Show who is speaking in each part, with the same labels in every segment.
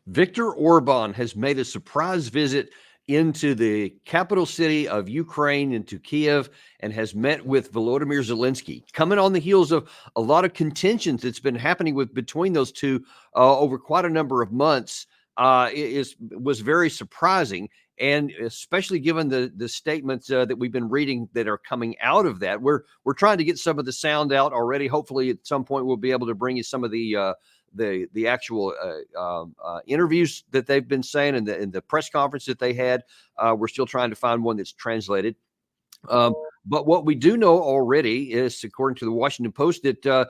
Speaker 1: Viktor Orban has made a surprise visit into the capital city of Ukraine, into Kyiv, and has met with Volodymyr Zelensky, coming on the heels of a lot of contentions that's been happening between those two over quite a number of months. Was very surprising, and especially given the statements that we've been reading that are coming out of that. We're trying to get some of the sound out already. Hopefully, at some point, we'll be able to bring you some of the actual interviews that they've been saying, and the press conference that they had. We're still trying to find one that's translated. But what we do know already is, according to the Washington Post, that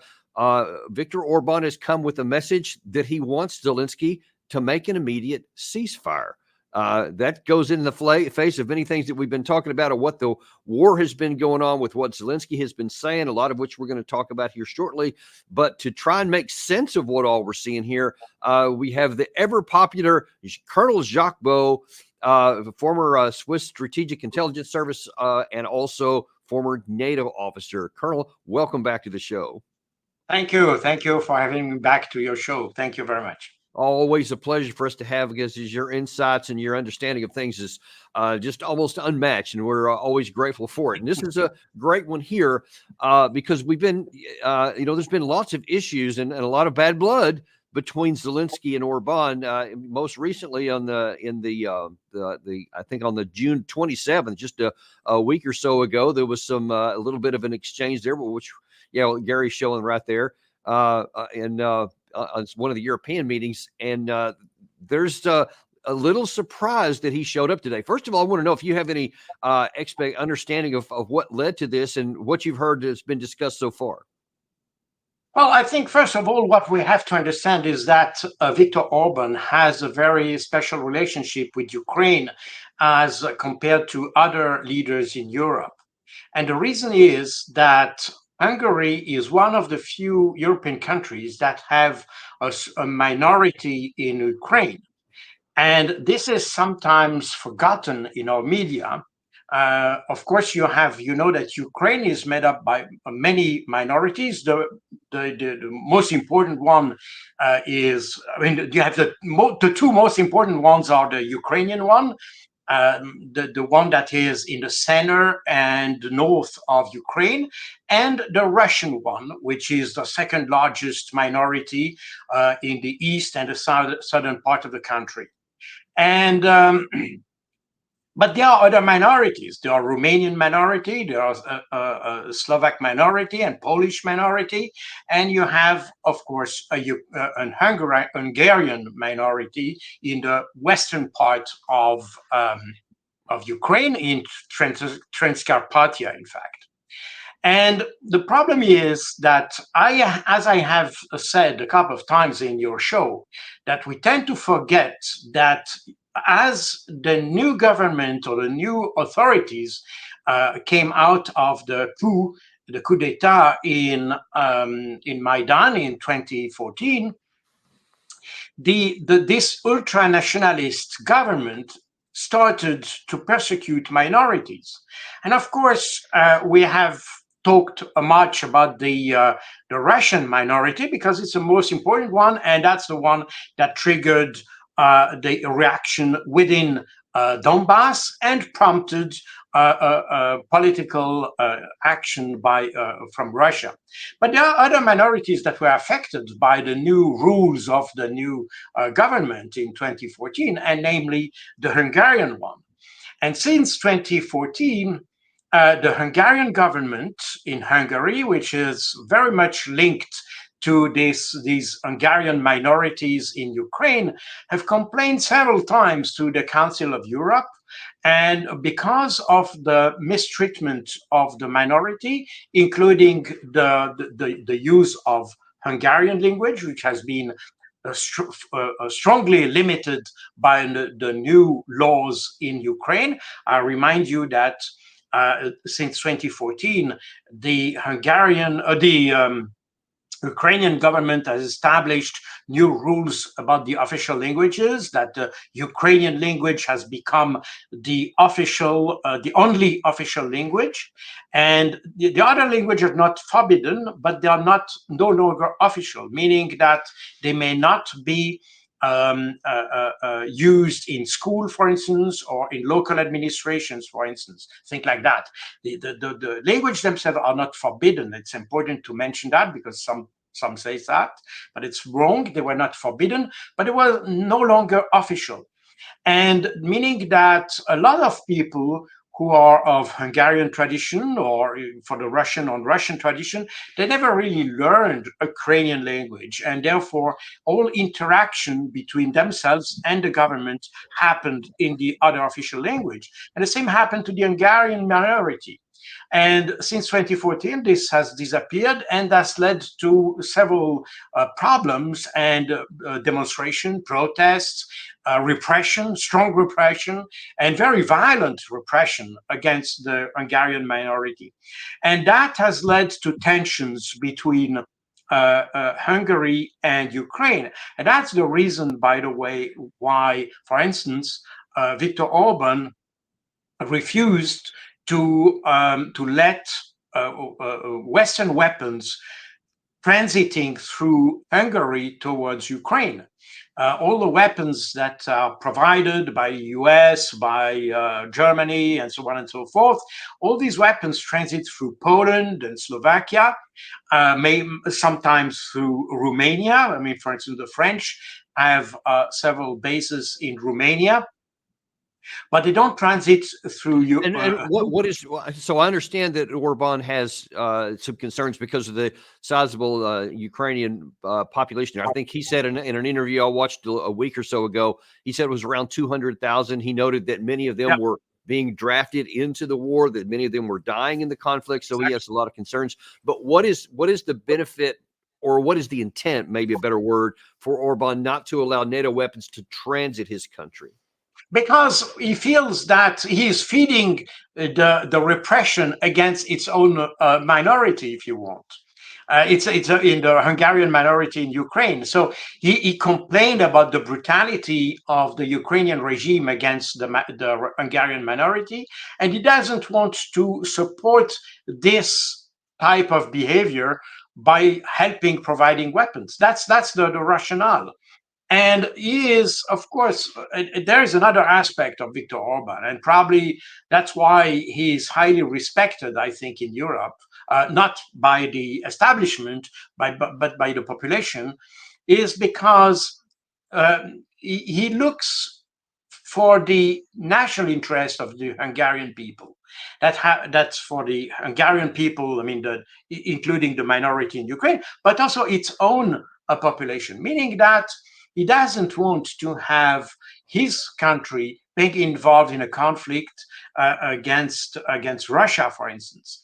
Speaker 1: Viktor Orban has come with a message that he wants Zelensky to make an immediate ceasefire. That goes in the face of many things that we've been talking about, of what the war has been going on, with what Zelensky has been saying, a lot of which we're going to talk about here shortly. But to try and make sense of what all we're seeing here, we have the ever popular Colonel Jacques Baud, former Swiss Strategic Intelligence Service, and also former NATO officer. Colonel, welcome back to the show.
Speaker 2: Thank you. Thank you for having me back to your show. Thank you very much.
Speaker 1: Always a pleasure for us to have, because your insights and your understanding of things is just almost unmatched, and we're always grateful for it. And this is a great one here because we've been, there's been lots of issues and a lot of bad blood between Zelensky and Orban. Most recently, I think on the June 27th, just a week or so ago, there was a little bit of an exchange there, which Gary's showing right there, on one of the European meetings, and there's a little surprise that he showed up today. First of all, I want to know if you have any understanding of what led to this and what you've heard that's been discussed so far.
Speaker 2: Well, I think, first of all, what we have to understand is that Viktor Orban has a very special relationship with Ukraine as compared to other leaders in Europe. And the reason is that Hungary is one of the few European countries that have a minority in Ukraine. And this is sometimes forgotten in our media. Of course, you know that Ukraine is made up by many minorities. The most important one you have the two most important ones are the Ukrainian one, the one that is in the center and north of Ukraine, and the Russian one, which is the second largest minority in the east and the southern part of the country. And but there are other minorities. There are Romanian minority, there are a Slovak minority and Polish minority, and you have, of course, an Hungarian minority in the western part of Ukraine, in Transcarpathia, in fact. And the problem is that as I have said a couple of times in your show, that we tend to forget that as the new government or the new authorities came out of the coup d'état in Maidan in 2014, this ultra-nationalist government started to persecute minorities. And of course, we have talked much about the Russian minority because it's the most important one, and that's the one that triggered the reaction within Donbass and prompted political action from Russia. But there are other minorities that were affected by the new rules of the new government in 2014, and namely the Hungarian one. And since 2014, the Hungarian government in Hungary, which is very much linked to these Hungarian minorities in Ukraine, have complained several times to the Council of Europe. And because of the mistreatment of the minority, including the use of Hungarian language, which has been strongly limited by the new laws in Ukraine. I remind you that since 2014, the Ukrainian government has established new rules about the official languages, that the Ukrainian language has become the only official language. And the other languages are not forbidden, but they are no longer official, meaning that they may not be used in school, for instance, or in local administrations, for instance, things like that. The language themselves are not forbidden. It's important to mention that because some say that, but it's wrong. They were not forbidden, but it was no longer official. And meaning that a lot of people who are of Hungarian tradition or for the Russian on Russian tradition, they never really learned Ukrainian language. And therefore, all interaction between themselves and the government happened in the other official language. And the same happened to the Hungarian minority. And since 2014, this has disappeared and has led to several problems and demonstration, protests, repression, strong repression, and very violent repression against the Hungarian minority. And that has led to tensions between Hungary and Ukraine. And that's the reason, by the way, why, for instance, Viktor Orban refused to let Western weapons transiting through Hungary towards Ukraine. All the weapons that are provided by US, by Germany, and so on and so forth, all these weapons transit through Poland and Slovakia, sometimes through Romania. I mean, for instance, the French have several bases in Romania, but they don't transit through you.
Speaker 1: And what is so? I understand that Orban has some concerns because of the sizable Ukrainian population. I think he said in an interview I watched a week or so ago, he said it was around 200,000. He noted that many of them were being drafted into the war, that many of them were dying in the conflict. So he has a lot of concerns. But what is the benefit, or what is the intent, maybe a better word, for Orban not to allow NATO weapons to transit his country?
Speaker 2: Because he feels that he is feeding the repression against its own minority, if you want. It's in the Hungarian minority in Ukraine. So he complained about the brutality of the Ukrainian regime against the Hungarian minority, and he doesn't want to support this type of behavior by providing weapons. That's the rationale. And he is, of course, there is another aspect of Viktor Orban, and probably that's why he is highly respected, I think, in Europe, not by the establishment, but by the population, is because he looks for the national interest of the Hungarian people. That's for the Hungarian people, I mean, including the minority in Ukraine, but also its own population, meaning that he doesn't want to have his country being involved in a conflict against Russia, for instance.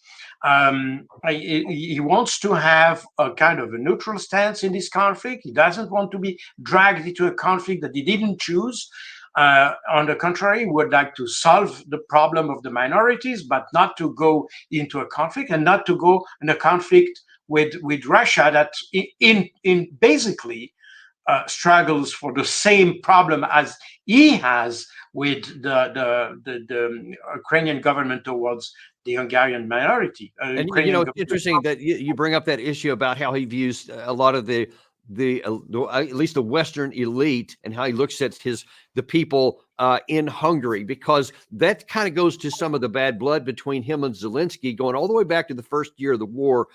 Speaker 2: He wants to have a kind of a neutral stance in this conflict. He doesn't want to be dragged into a conflict that he didn't choose. On the contrary, he would like to solve the problem of the minorities, but not to go into a conflict, and not to go in a conflict with Russia that in basically struggles for the same problem as he has with the Ukrainian government towards the Hungarian minority.
Speaker 1: And it's interesting that you bring up that issue about how he views a lot of the at least the Western elite, and how he looks at the people in Hungary, because that kind of goes to some of the bad blood between him and Zelensky, going all the way back to the first year of the war.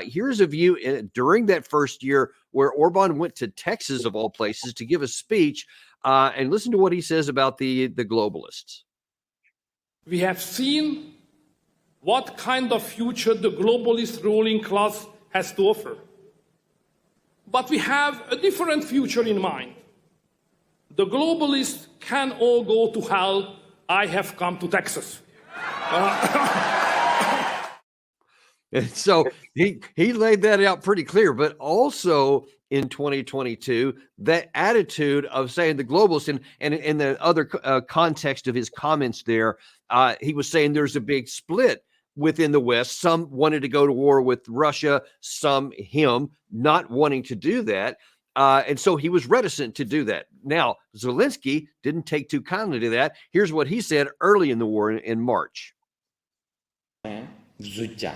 Speaker 1: Here's a view during that first year where Orban went to Texas, of all places, to give a speech, and listen to what he says about the globalists.
Speaker 3: We have seen what kind of future the globalist ruling class has to offer. But we have a different future in mind. The globalists can all go to hell. I have come to Texas.
Speaker 1: And so he laid that out pretty clear, but also in 2022, that attitude of saying the globalists, and in the other context of his comments there, he was saying there's a big split within the West. Some wanted to go to war with Russia, some him not wanting to do that. And so he was reticent to do that. Now, Zelensky didn't take too kindly to that. Here's what he said early in the war in March.
Speaker 4: Взуття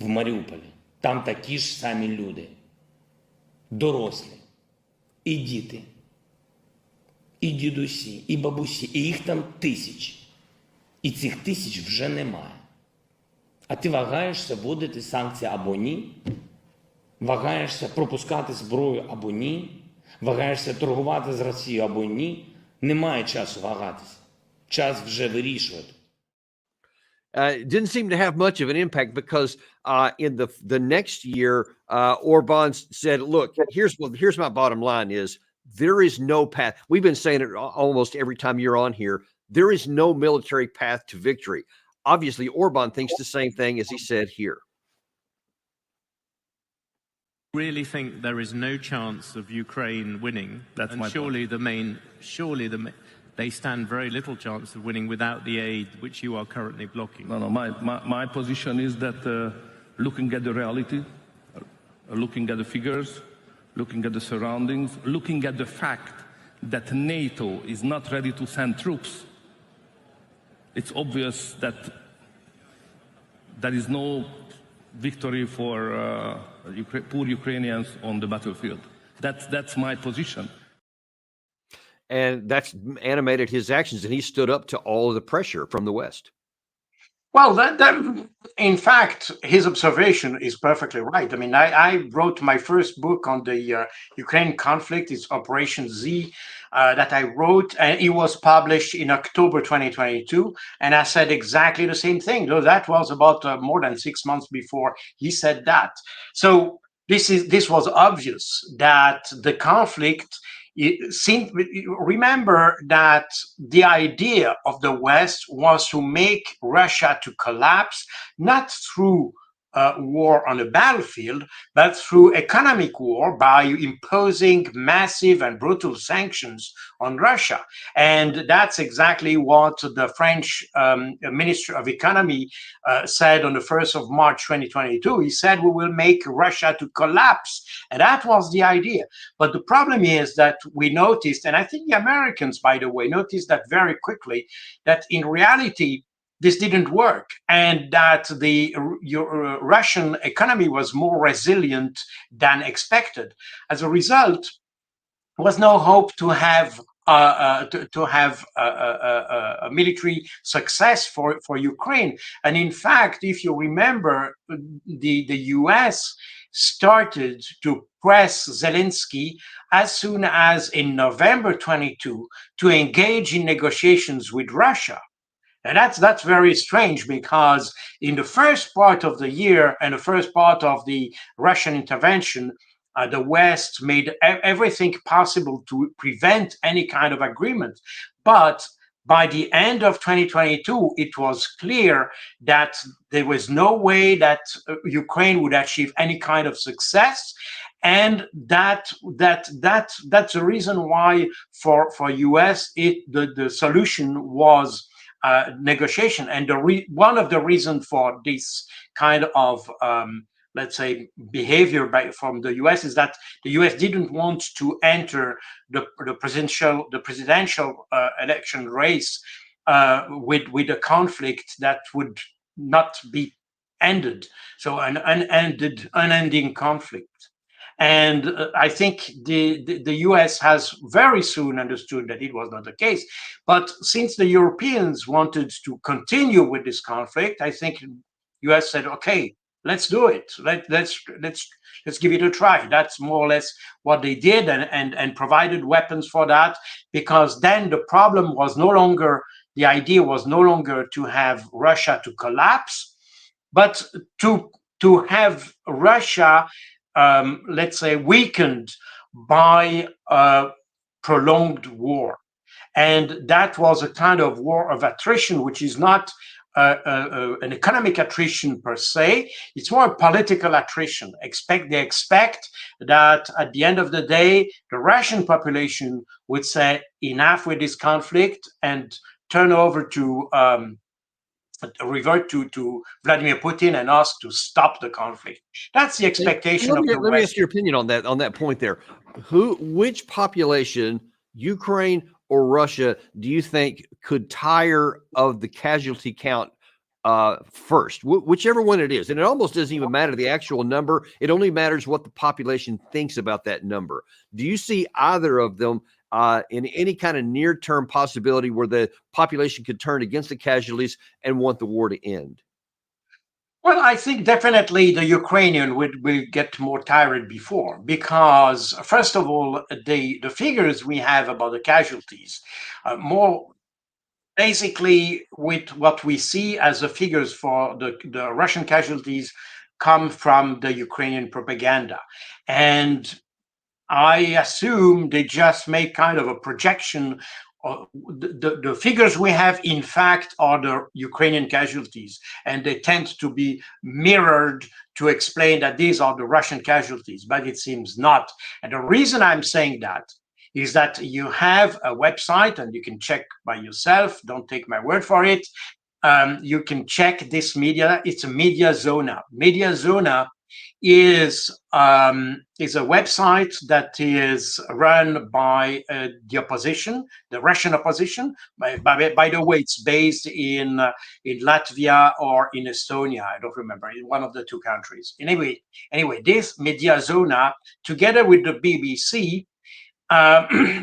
Speaker 4: в Маріуполі. Там такі ж самі люди, дорослі, і діти, і дідусі, і бабусі, і їх там тисячі. І цих тисяч вже немає. А ти вагаєшся вводити санкції або ні? Вагаєшся пропускати зброю або ні? Вагаєшся торгувати з Росією або ні? Немає часу вагатися. Час вже вирішувати.
Speaker 1: It didn't seem to have much of an impact because in the next year, Orban said, "Look, here's my bottom line: is there is no path. We've been saying it almost every time you're on here. There is no military path to victory." Obviously, Orban thinks the same thing as he said here.
Speaker 5: Really think there is no chance of Ukraine winning.
Speaker 6: That's my
Speaker 5: point. They stand very little chance of winning without the aid which you are currently blocking.
Speaker 6: No, my position is that looking at the reality, looking at the figures, looking at the surroundings, looking at the fact that NATO is not ready to send troops, it's obvious that there is no victory for poor Ukrainians on the battlefield. That's my position.
Speaker 1: And that's animated his actions, and he stood up to all of the pressure from the West.
Speaker 2: Well, in fact, his observation is perfectly right. I mean, I wrote my first book on the Ukraine conflict. It's Operation Z that I wrote, and it was published in October 2022. And I said exactly the same thing, though that was about more than 6 months before he said that. So this was obvious that the conflict. Remember that the idea of the West was to make Russia to collapse, not through war on the battlefield, but through economic war by imposing massive and brutal sanctions on Russia. And that's exactly what the French Minister of Economy said on the 1st of March 2022. He said, we will make Russia to collapse. And that was the idea. But the problem is that we noticed, and I think the Americans, by the way, noticed that very quickly, that in reality, this didn't work, and that the Russian economy was more resilient than expected. As a result, there was no hope to have a military success for Ukraine. And in fact, if you remember, the US started to press Zelensky as soon as in November 22 to engage in negotiations with Russia. And that's very strange, because in the first part of the year and the first part of the Russian intervention, the West made everything possible to prevent any kind of agreement. But by the end of 2022, it was clear that there was no way that Ukraine would achieve any kind of success. And that's the reason why for US the solution was negotiation. And one of the reasons for this kind of let's say behavior from the US is that the US didn't want to enter the presidential election race with a conflict that would not be ended. So an unending conflict. And I think the US has very soon understood that it was not the case. But since the Europeans wanted to continue with this conflict, I think the US said, okay, let's do it. Let's give it a try. That's more or less what they did, and provided weapons for that, because then the problem was no longer, the idea was no longer to have Russia to collapse, but to have Russia let's say weakened by a prolonged war. And that was a kind of war of attrition, which is not an economic attrition per se. It's more a political attrition. They expect that at the end of the day, the Russian population would say enough with this conflict and turn over to revert to Vladimir Putin and ask to stop the conflict. That's the expectation of the West.
Speaker 1: Let me ask your opinion on that point there. Which population, Ukraine or Russia, do you think could tire of the casualty count first, whichever one it is. And it almost doesn't even matter the actual number. It only matters what the population thinks about that number. Do you see either of them in any kind of near-term possibility where the population could turn against the casualties and want the war to end?
Speaker 2: Well, I think definitely the Ukrainian will get more tired before, because first of all, the figures we have about the casualties, more basically with what we see as the figures for the Russian casualties come from the Ukrainian propaganda. And I assume they just make kind of a projection. The figures we have, in fact, are the Ukrainian casualties, and they tend to be mirrored to explain that these are the Russian casualties, but it seems not. And the reason I'm saying that is that you have a website, and you can check by yourself, don't take my word for it. You can check this media. It's a Media Zona. Media Zona is a website that is run by the opposition, the Russian opposition. By the way, it's based in Latvia or in Estonia. I don't remember, in one of the two countries. Anyway, this Media Zona, together with the BBC,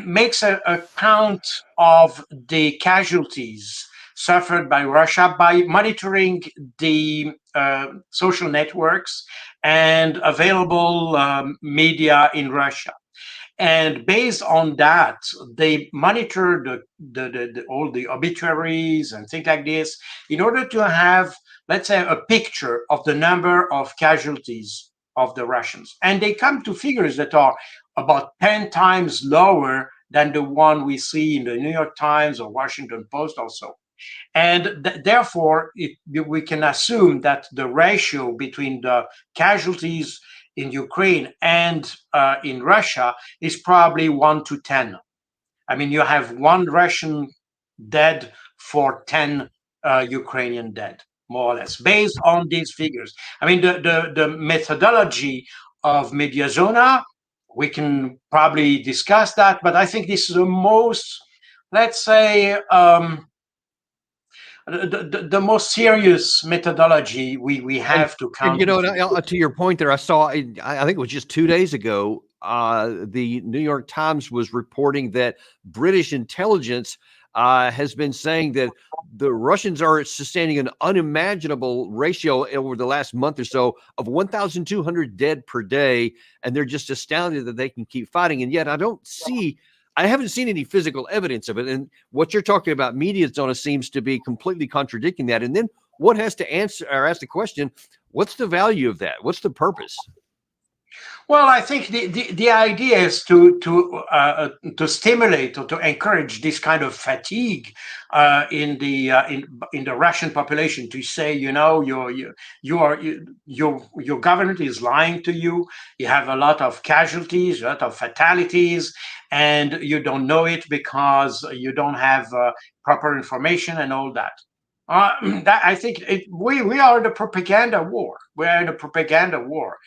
Speaker 2: makes a count of the casualties suffered by Russia by monitoring the social networks and available media in Russia. And based on that, they monitor all the obituaries and things like this in order to have, let's say, a picture of the number of casualties of the Russians. And they come to figures that are about 10 times lower than the one we see in the New York Times or Washington Post also. And therefore, we can assume that the ratio between the casualties in Ukraine and in Russia is probably 1 to 10. I mean, you have one Russian dead for 10 Ukrainian dead, more or less, based on these figures. I mean, the methodology of Mediazona, we can probably discuss that, but I think this is the most, let's say, the most serious methodology we have to count.
Speaker 1: And, to your point there, I saw, I think it was just 2 days ago, the New York Times was reporting that British intelligence has been saying that the Russians are sustaining an unimaginable ratio over the last month or so of 1,200 dead per day, and they're just astounded that they can keep fighting. And yet I haven't seen any physical evidence of it. And what you're talking about, Media Zona, seems to be completely contradicting that. And then one has to answer or ask the question, what's the value of that? What's the purpose?
Speaker 2: Well, I think the idea is to stimulate or to encourage this kind of fatigue in the Russian population, to say, your government is lying to you. You have a lot of casualties, a lot of fatalities, and you don't know it because you don't have proper information and all that. That I think we are in a propaganda war. We are in a propaganda war.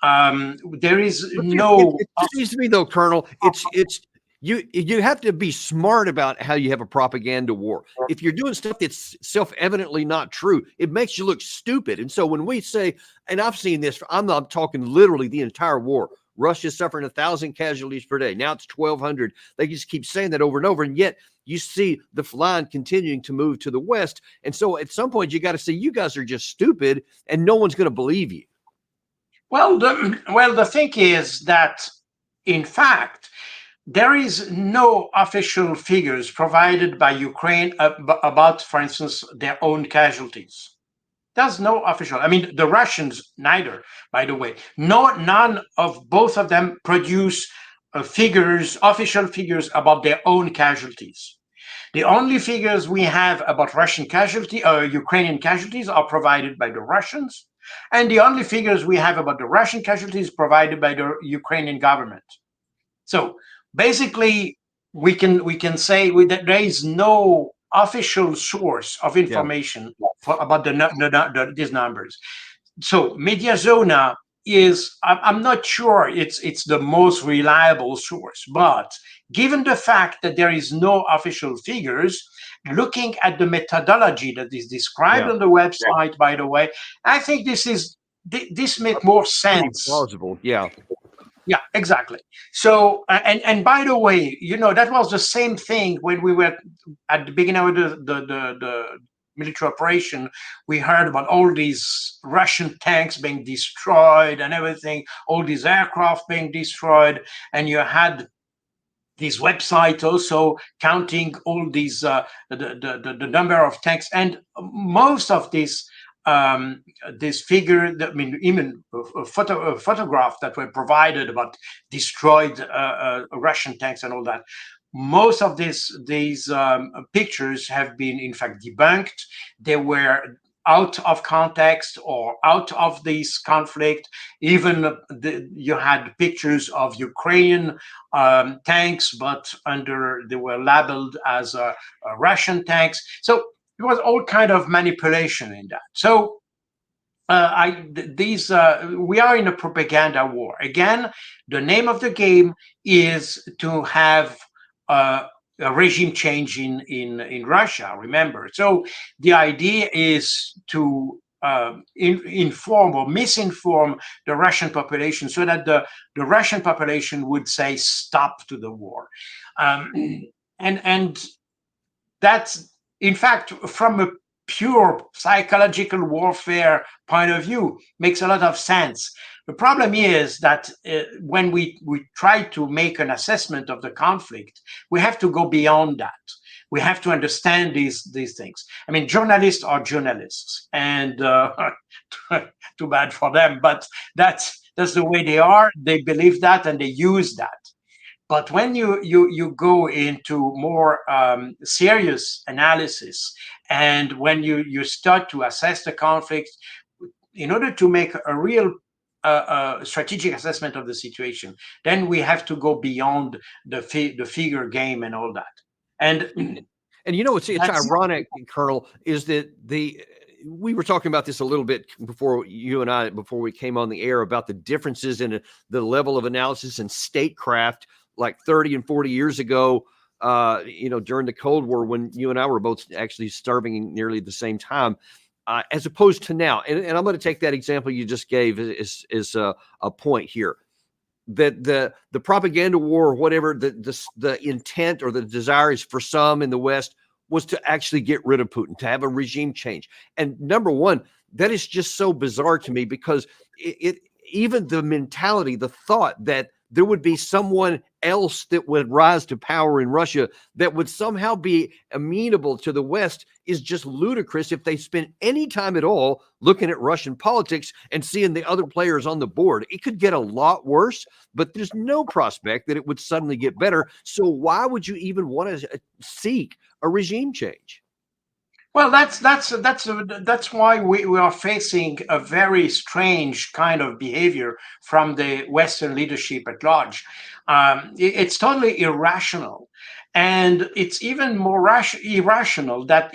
Speaker 2: There is no.
Speaker 1: It seems to me, though, Colonel, it's you have to be smart about how you have a propaganda war. If you're doing stuff that's self-evidently not true, it makes you look stupid. And so when we say, and I've seen this, I'm not talking literally the entire war. Russia's suffering 1,000 casualties per day. Now it's 1,200. They just keep saying that over and over. And yet you see the line continuing to move to the west. And so at some point you got to say, you guys are just stupid and no one's going to believe you.
Speaker 2: Well, the thing is that, in fact, there is no official figures provided by Ukraine about, for instance, their own casualties. There's no official. I mean, the Russians neither, by the way. None of both of them produce official figures about their own casualties. The only figures we have about Ukrainian casualties are provided by the Russians, and the only figures we have about the Russian casualties provided by the Ukrainian government. So basically, we can say that there is no official source of information about these numbers. So Media Zona I'm not sure it's the most reliable source, but given the fact that there is no official figures, looking at the methodology that is described
Speaker 1: Yeah.
Speaker 2: on the website, by the way, I think this makes more
Speaker 1: Pretty
Speaker 2: sense.
Speaker 1: plausible. Yeah.
Speaker 2: Yeah, exactly. So, and by the way, that was the same thing when we were at the beginning of the military operation. We heard about all these Russian tanks being destroyed and everything, all these aircraft being destroyed, and you had this website also counting all these the number of tanks, and most of this figure, I mean, even photographs that were provided about destroyed Russian tanks and all that. Most of these pictures have been, in fact, debunked. They were out of context or out of this conflict. Even you had pictures of Ukrainian tanks, but they were labeled as Russian tanks. So there was all kind of manipulation in that. So we are in a propaganda war. Again, the name of the game is to have a regime change in Russia, remember. So the idea is to inform or misinform the Russian population so that the Russian population would say stop to the war. And that's, in fact, from a pure psychological warfare point of view, makes a lot of sense. The problem is that when we try to make an assessment of the conflict, we have to go beyond that. We have to understand these things. I mean, journalists are journalists, and too bad for them, but that's the way they are. They believe that, and they use that. But when you go into more serious analysis, and when you start to assess the conflict, in order to make a real strategic assessment of the situation, then we have to go beyond the figure game and all that. And
Speaker 1: it's ironic, Colonel, is that we were talking about this a little bit before we came on the air, about the differences in the level of analysis and statecraft, like 30 and 40 years ago, during the Cold War, when you and I were both actually serving nearly the same time, as opposed to now. And I'm going to take that example you just gave as a point here, that the propaganda war, or whatever the intent or the desire is for some in the West, was to actually get rid of Putin, to have a regime change. And number one, that is just so bizarre to me, because it even the mentality, the thought that there would be someone else that would rise to power in Russia that would somehow be amenable to the West is just ludicrous if they spend any time at all looking at Russian politics and seeing the other players on the board. It could get a lot worse, but there's no prospect that it would suddenly get better. So why would you even want to seek a regime change?
Speaker 2: Well, that's why we are facing a very strange kind of behavior from the Western leadership at large. It's totally irrational, and it's even more irrational that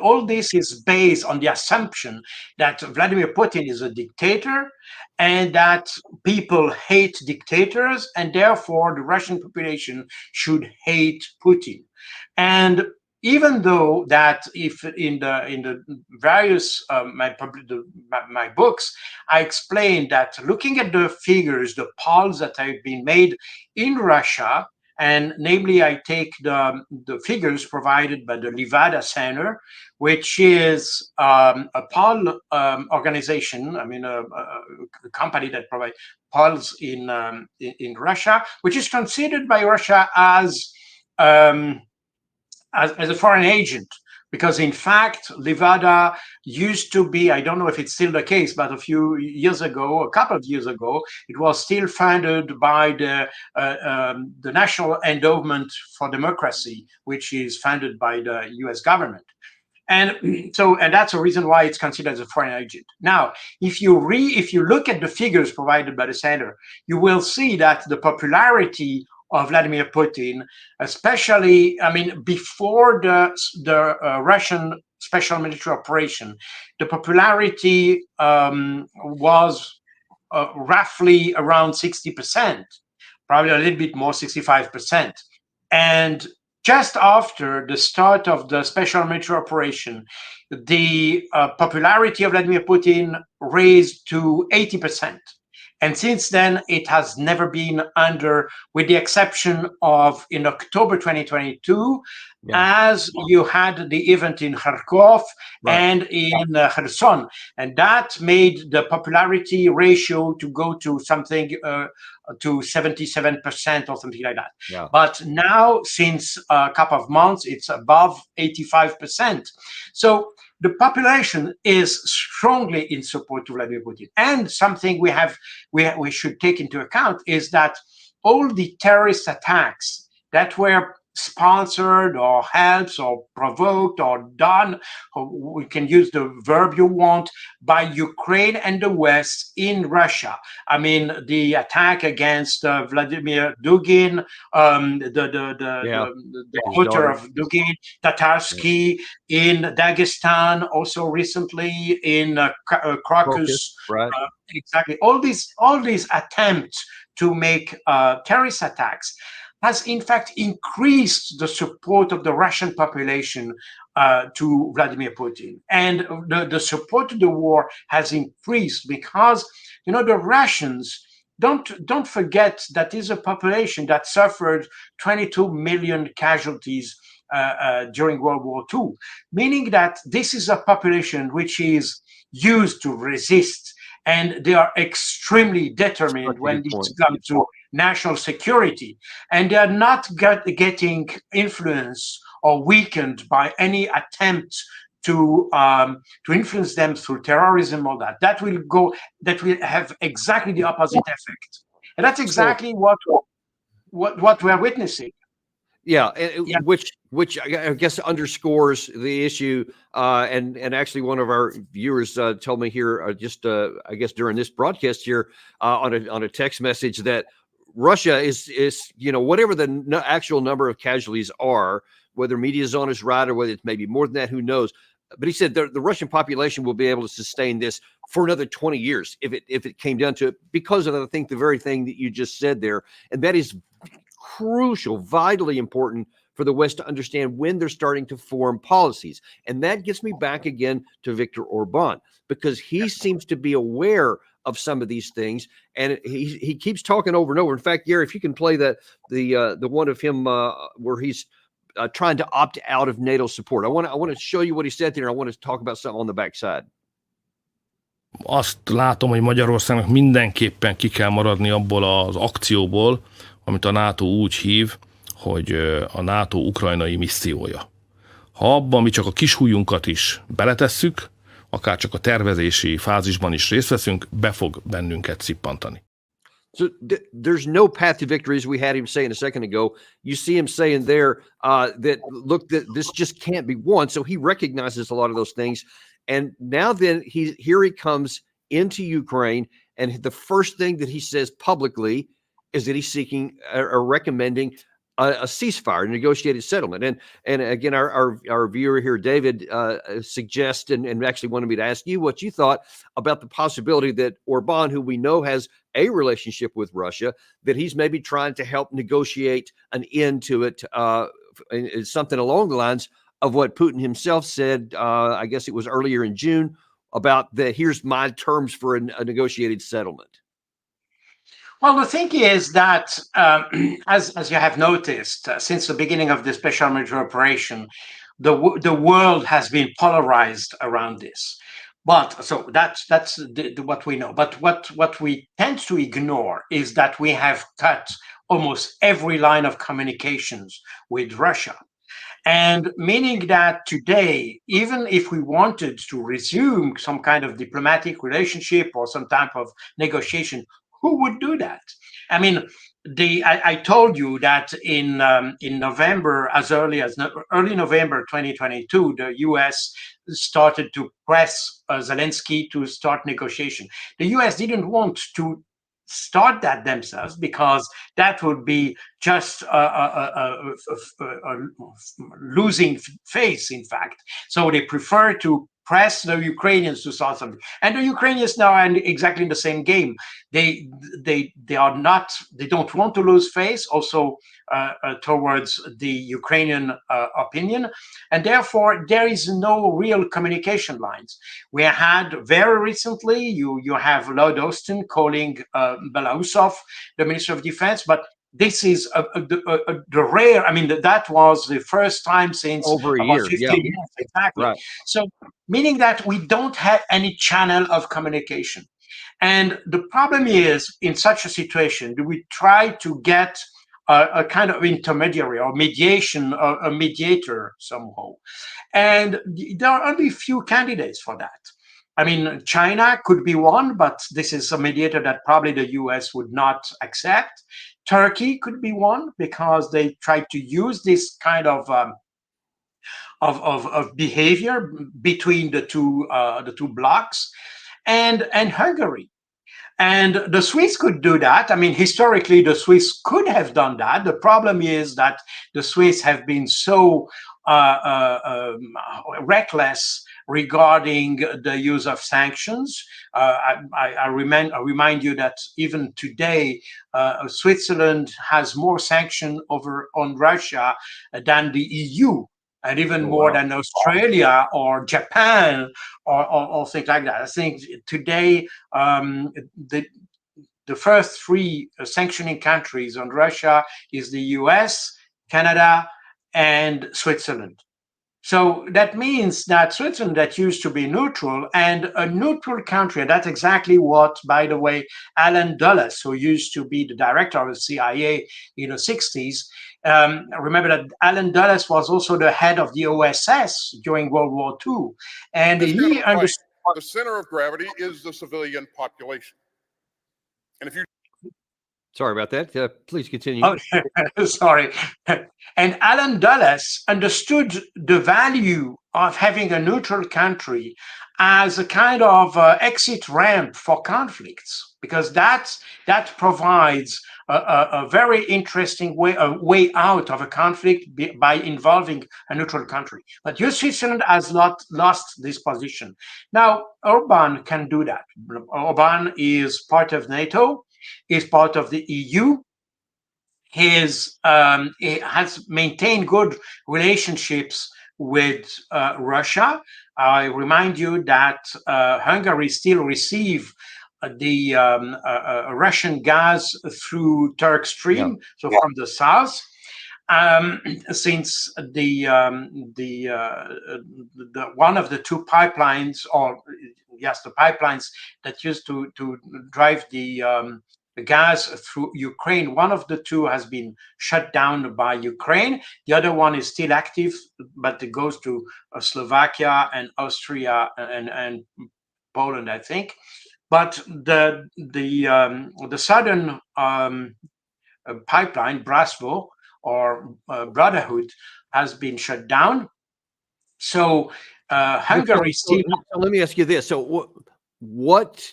Speaker 2: all this is based on the assumption that Vladimir Putin is a dictator, and that people hate dictators, and therefore the Russian population should hate Putin. And even though that, if in the various my books, I explained that looking at the figures, the polls that have been made in Russia, and namely I take the figures provided by the Levada Center, which is a poll organization, I mean a company that provides polls in Russia, which is considered by Russia as a foreign agent, because in fact Levada used to be, I don't know if it's still the case, but a couple of years ago, it was still funded by the National Endowment for Democracy, which is funded by the US government. And that's a reason why it's considered as a foreign agent. Now, if you look at the figures provided by the center, you will see that the popularity of Vladimir Putin, especially, I mean, before the Russian special military operation, the popularity was roughly around 60%, probably a little bit more, 65%. And just after the start of the special military operation, the popularity of Vladimir Putin raised to 80%. And since then, it has never been under, with the exception of in October 2022, as you had the event in Kharkov and in Kherson. And that made the popularity ratio to go to something to 77% or something like that.
Speaker 1: Yeah.
Speaker 2: But now, since a couple of months, it's above 85%. So the population is strongly in support to Vladimir Putin. And something we should take into account is that all the terrorist attacks that were sponsored or helped or provoked or done, or we can use the verb you want, by Ukraine and the West in Russia. I mean, the attack against Vladimir Dugin, the daughter of Dugin, Tatarsky in Dagestan, also recently in Crocus.
Speaker 1: Right.
Speaker 2: Exactly. All these attempts to make terrorist attacks has in fact increased the support of the Russian population to Vladimir Putin. And the support to the war has increased because, the Russians don't forget that is a population that suffered 22 million casualties during World War II, meaning that this is a population which is used to resist, and they are extremely determined when it comes to national security, and they are not getting influenced or weakened by any attempt to influence them through terrorism or that. That will have exactly the opposite effect, and that's exactly what we're witnessing.
Speaker 1: Yeah, which I guess underscores the issue. And actually, one of our viewers told me here just I guess during this broadcast here on a text message that Russia is whatever the actual number of casualties are, whether media is on his right or whether it's maybe more than that, who knows. But he said the Russian population will be able to sustain this for another 20 years if it came down to it, because of, I think, the very thing that you just said there, and that is crucial, vitally important for the West to understand when they're starting to form policies. And that gets me back again to Viktor Orban, because he seems to be aware of some of these things, and he keeps talking over and over. In fact, Gary, if you can play the one of him where he's trying to opt out of NATO support. I want to show you what he said there. I want to talk about something on the backside.
Speaker 7: Azt látom, hogy Magyarországnak mindenképpen ki kell maradni abból az akcióból, amit a NATO úgy hív, hogy a NATO ukrajnai missziója. Ha abban mi csak a kis hújunkat is beletesszük, akár csak a tervezési fázisban is részt veszünk, be fog bennünket szippantani.
Speaker 1: So there's no path to victory, as we had him saying a second ago. You see him saying there that, look, that this just can't be won. So he recognizes a lot of those things. And now then here he comes into Ukraine, and the first thing that he says publicly is that he's seeking or recommending a ceasefire, a negotiated settlement. And again, our viewer here, David, suggests and actually wanted me to ask you what you thought about the possibility that Orban, who we know has a relationship with Russia, that he's maybe trying to help negotiate an end to it, something along the lines of what Putin himself said, I guess it was earlier in June, about here's my terms for a negotiated settlement.
Speaker 2: Well, the thing is that, as you have noticed, since the beginning of the special military operation, the world has been polarized around this. But so that's what we know. But what we tend to ignore is that we have cut almost every line of communications with Russia. And meaning that today, even if we wanted to resume some kind of diplomatic relationship or some type of negotiation, who would do that? I mean, I told you that in November, as early November 2022, the U.S. started to press Zelensky to start negotiation. The U.S. didn't want to start that themselves because that would be just a losing face, in fact. So they prefer to press the Ukrainians to start something. And the Ukrainians now are exactly in the same game. They don't want to lose face also towards the Ukrainian opinion, and therefore there is no real communication lines. We had very recently, you have Lord Austin calling Belousov, the Minister of Defense, but this is the rare. I mean, that was the first time since
Speaker 1: Over a
Speaker 2: about
Speaker 1: year.
Speaker 2: 15
Speaker 1: Yeah.
Speaker 2: years, exactly.
Speaker 1: Right.
Speaker 2: So, meaning that we don't have any channel of communication. And the problem is, in such a situation, do we try to get a kind of intermediary or mediation, or a mediator somehow? And there are only few candidates for that. I mean, China could be one, but this is a mediator that probably the US would not accept. Turkey could be one because they tried to use this kind of behavior between the two blocks, and Hungary. And the Swiss could do that. I mean, historically, the Swiss could have done that. The problem is that the Swiss have been so reckless regarding the use of sanctions. I remind you that even today, Switzerland has more sanction on Russia than the EU, and even more than Australia or Japan or things like that. I think today the first three sanctioning countries on Russia is the US, Canada, and Switzerland. So that means that Switzerland, that used to be neutral, and a neutral country, and that's exactly what, by the way, Alan Dulles, who used to be the director of the CIA in the 60s, remember that Alan Dulles was also the head of the OSS during World War II. And he understood.
Speaker 8: The center of gravity is the civilian population. And if you
Speaker 1: Sorry about that. Please continue.
Speaker 2: Oh, sorry. And Alan Dulles understood the value of having a neutral country as a kind of exit ramp for conflicts, because that provides a very interesting way out of a conflict by involving a neutral country. But Switzerland has not lost this position. Now, Orban can do that. Orban is part of NATO, is part of the EU. He has maintained good relationships with Russia. I remind you that Hungary still receives the Russian gas through Turk Stream, so from the south. Since the one of the two pipelines, the pipelines that used to drive the gas through Ukraine, one of the two has been shut down by Ukraine. The other one is still active, but it goes to Slovakia and Austria and Poland, I think. But the southern pipeline, Brasvo or Brotherhood, has been shut down. So Hungary still.
Speaker 1: Let me ask you this: so what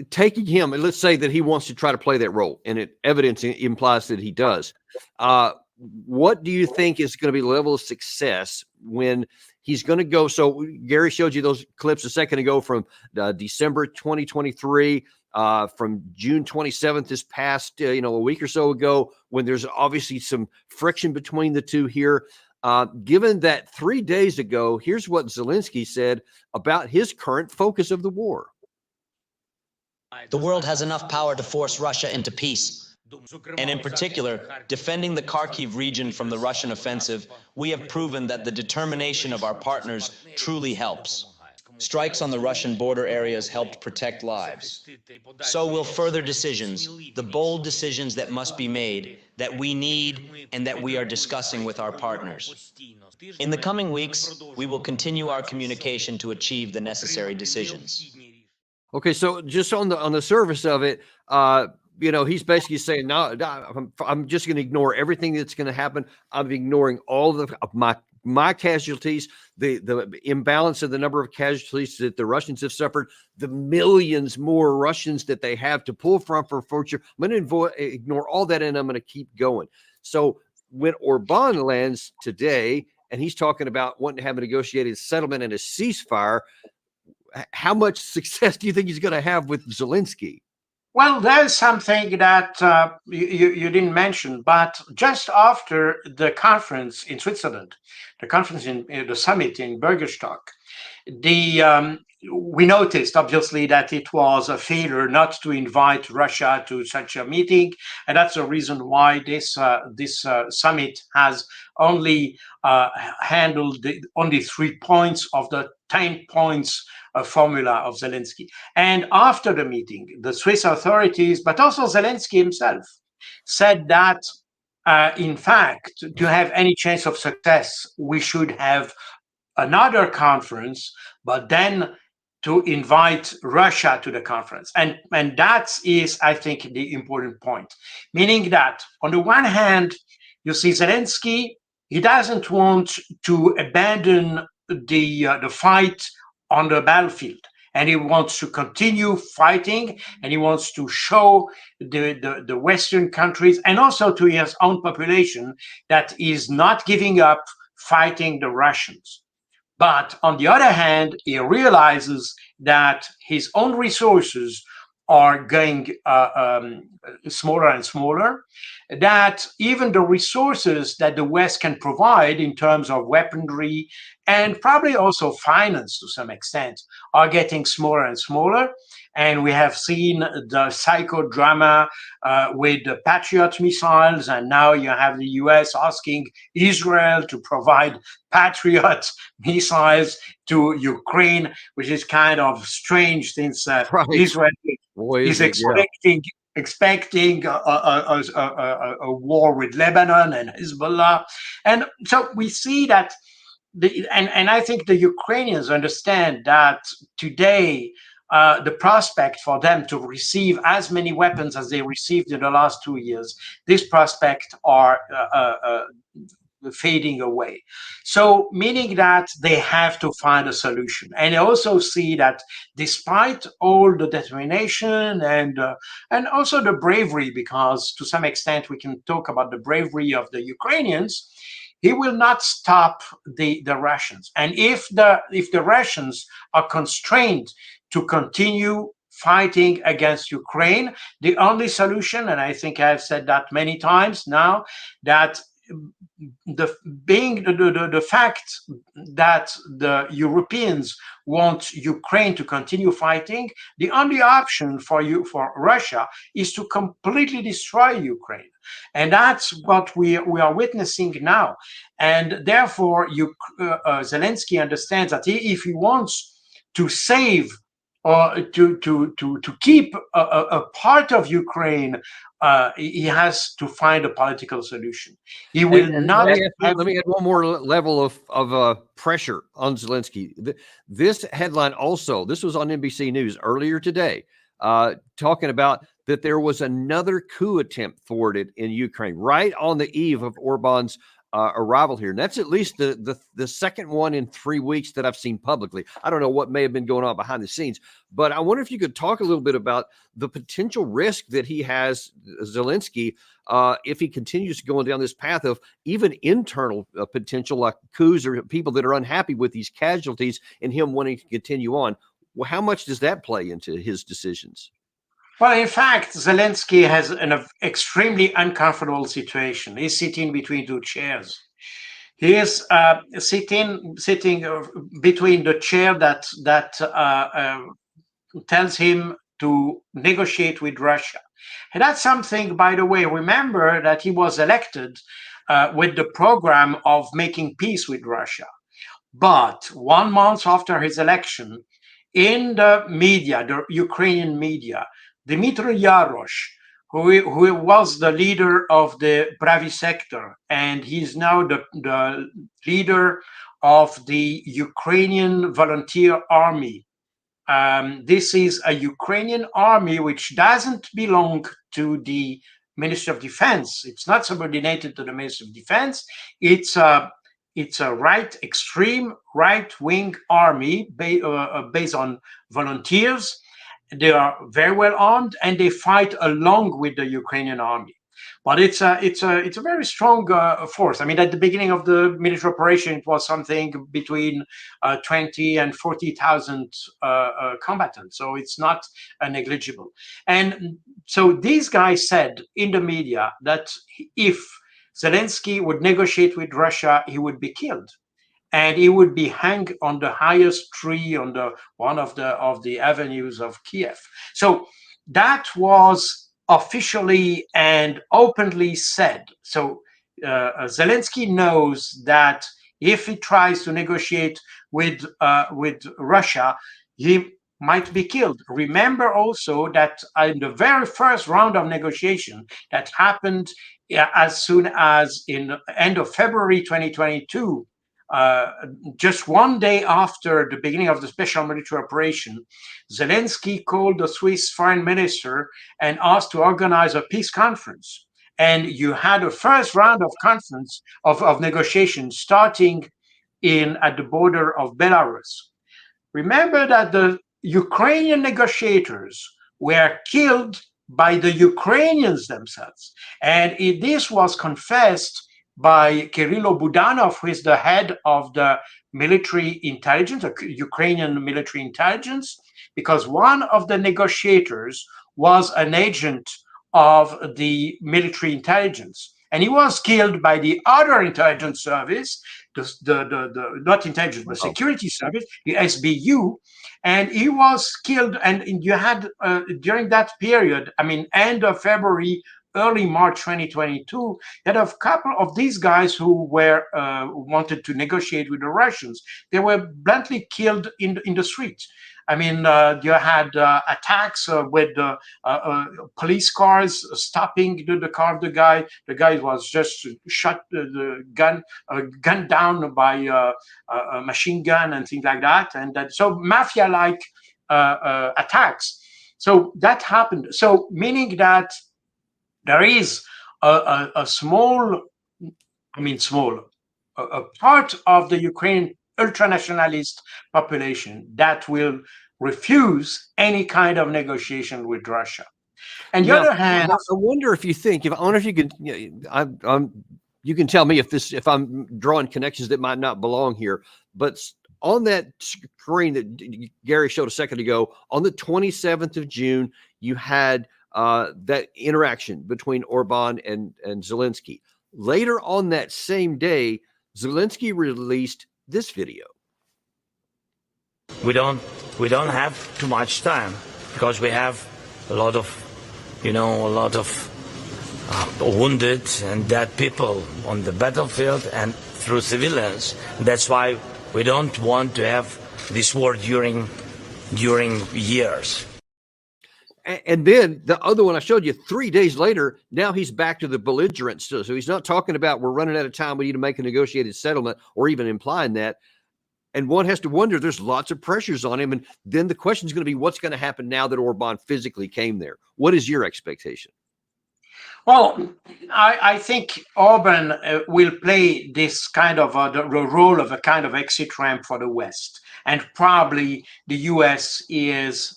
Speaker 1: taking him, and let's say that he wants to try to play that role, and evidence implies that he does. What do you think is going to be the level of success when he's going to go? So Gary showed you those clips a second ago from December 2023, from June 27th, this past a week or so ago, when there's obviously some friction between the two here. Given that 3 days ago, here's what Zelensky said about his current focus of the war.
Speaker 9: The world has enough power to force Russia into peace. And in particular, defending the Kharkiv region from the Russian offensive, we have proven that the determination of our partners truly helps. Strikes on the Russian border areas helped protect lives. So will further decisions, the bold decisions that must be made, that we need and that we are discussing with our partners. In the coming weeks, we will continue our communication to achieve the necessary decisions.
Speaker 1: Okay, so just on the surface of it, he's basically saying, no, I'm just going to ignore everything that's going to happen. I'm ignoring all of my casualties, the imbalance of the number of casualties that the Russians have suffered, the millions more Russians that they have to pull from for future. I'm going to ignore all that, and I'm going to keep going. So when Orban lands today and he's talking about wanting to have a negotiated settlement and a ceasefire. How much success do you think he's going to have with Zelensky?
Speaker 2: Well, there's something that you didn't mention, but just after the conference in Switzerland, the conference in the summit in Bergerstock, we noticed obviously that it was a failure not to invite Russia to such a meeting, and that's the reason why this summit has only handled only 3 points of the 10 points formula of Zelensky. And after the meeting, the Swiss authorities, but also Zelensky himself, said that in fact, to have any chance of success, we should have another conference, but then to invite Russia to the conference. And that is, I think, the important point. Meaning that on the one hand, you see Zelensky, he doesn't want to abandon the fight on the battlefield. And he wants to continue fighting, and he wants to show the Western countries and also to his own population that he's not giving up fighting the Russians. But on the other hand, he realizes that his own resources are going smaller and smaller, that even the resources that the West can provide in terms of weaponry and probably also finance to some extent are getting smaller and smaller. And we have seen the psychodrama with the Patriot missiles, and now you have the US asking Israel to provide Patriot missiles to Ukraine, which is kind of strange since
Speaker 1: Right.
Speaker 2: Israel
Speaker 1: Boy,
Speaker 2: is
Speaker 1: is it, yeah.
Speaker 2: expecting a war with Lebanon and Hezbollah. And so we see that and I think the Ukrainians understand that today the prospect for them to receive as many weapons as they received in the last 2 years, this prospect are fading away. So meaning that they have to find a solution. And they also see that despite all the determination and also the bravery, because to some extent we can talk about the bravery of the Ukrainians, he will not stop the Russians. And if the Russians are constrained to continue fighting against Ukraine, the only solution, and I think I've said that many times now, that the fact that the Europeans want Ukraine to continue fighting, the only option for Russia is to completely destroy Ukraine. And that's what we are witnessing now. And therefore, Zelensky understands that if he wants to save or to keep a part of Ukraine, he has to find a political solution. He will
Speaker 1: And
Speaker 2: not.
Speaker 1: let me add one more level of pressure on Zelensky. This headline also, this was on NBC News earlier today, talking about that there was another coup attempt thwarted in Ukraine right on the eve of Orban's arrival here. And that's at least the second one in 3 weeks that I've seen publicly. I don't know what may have been going on behind the scenes, but I wonder if you could talk a little bit about the potential risk that he has, Zelensky, if he continues going down this path of even internal potential like coups or people that are unhappy with these casualties and him wanting to continue on. Well, how much does that play into his decisions?
Speaker 2: Well, in fact, Zelensky has an extremely uncomfortable situation. He's sitting between two chairs. He is sitting between the chair that tells him to negotiate with Russia. And that's something, by the way, remember that he was elected with the program of making peace with Russia. But 1 month after his election, in the media, the Ukrainian media, Dmitry Yarosh, who was the leader of the Pravi sector, and he's now the leader of the Ukrainian Volunteer Army. This is a Ukrainian army which doesn't belong to the Ministry of Defense. It's not subordinated to the Ministry of Defense. It's a extreme right-wing army based on volunteers. They are very well armed and they fight along with the Ukrainian army. But it's a very strong force. I mean, at the beginning of the military operation, it was something between 20 and 40,000 combatants. So it's not negligible. And so these guys said in the media that if Zelensky would negotiate with Russia, he would be killed, and he would be hanged on the highest tree on the one of the avenues of Kiev. So that was officially and openly said. So Zelensky knows that if he tries to negotiate with Russia, he might be killed. Remember also that in the very first round of negotiation that happened as soon as in the end of February 2022, just one day after the beginning of the special military operation, Zelensky called the Swiss foreign minister and asked to organize a peace conference. And you had a first round of conference of negotiations starting at the border of Belarus. Remember that the Ukrainian negotiators were killed by the Ukrainians themselves. And this was confessed by Kirilo Budanov, who is the head of the military intelligence, Ukrainian military intelligence, because one of the negotiators was an agent of the military intelligence. And he was killed by the other intelligence service, the not intelligence, but security service, the SBU, and he was killed. And you had during that period, I mean, end of February, early March 2022, that a couple of these guys who were wanted to negotiate with the Russians, they were bluntly killed in the street. I mean, you had attacks with police cars stopping the car of the guy. The guy was just shot, gunned down by a machine gun and things like that. And so mafia-like attacks. So that happened. So meaning that there is a small, a part of the Ukrainian ultra-nationalist population that will refuse any kind of negotiation with Russia. And the other hand,
Speaker 1: I wonder if you think, I wonder if you can, you can tell me if I'm drawing connections that might not belong here, but on that screen that Gary showed a second ago, on the 27th of June, you had that interaction between Orban and Zelensky. Later on that same day, Zelensky released this video.
Speaker 4: We don't have too much time because we have a lot of wounded and dead people on the battlefield and through civilians. That's why we don't want to have this war during years.
Speaker 1: And then the other one I showed you 3 days later, now he's back to the belligerent still. So he's not talking about we're running out of time, we need to make a negotiated settlement, or even implying that. And one has to wonder, there's lots of pressures on him. And then the question is going to be, what's going to happen now that Orban physically came there? What is your expectation?
Speaker 2: Well, I think Orban will play this kind of the role of a kind of exit ramp for the West. And probably the US is,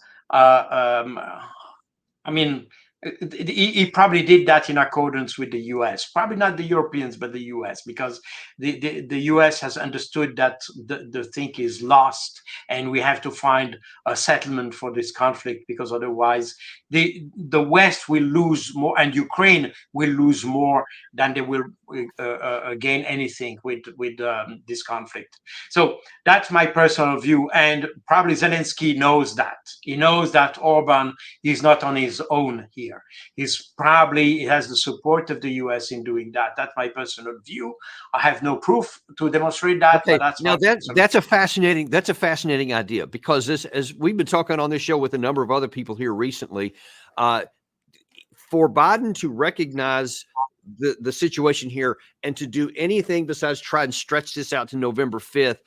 Speaker 2: he probably did that in accordance with the US, probably not the Europeans, but the US, because the US has understood that the thing is lost and we have to find a settlement for this conflict, because otherwise the West will lose more and Ukraine will lose more than they will gain anything with this conflict. So that's my personal view. And probably Zelensky knows that. He knows that Orban is not on his own here. He has the support of the US in doing that. That's my personal view. I have no proof to demonstrate that.
Speaker 1: Okay.
Speaker 2: But
Speaker 1: that's a fascinating idea, because as we've been talking on this show with a number of other people here recently, for Biden to recognize the situation here and to do anything besides try and stretch this out to November 5th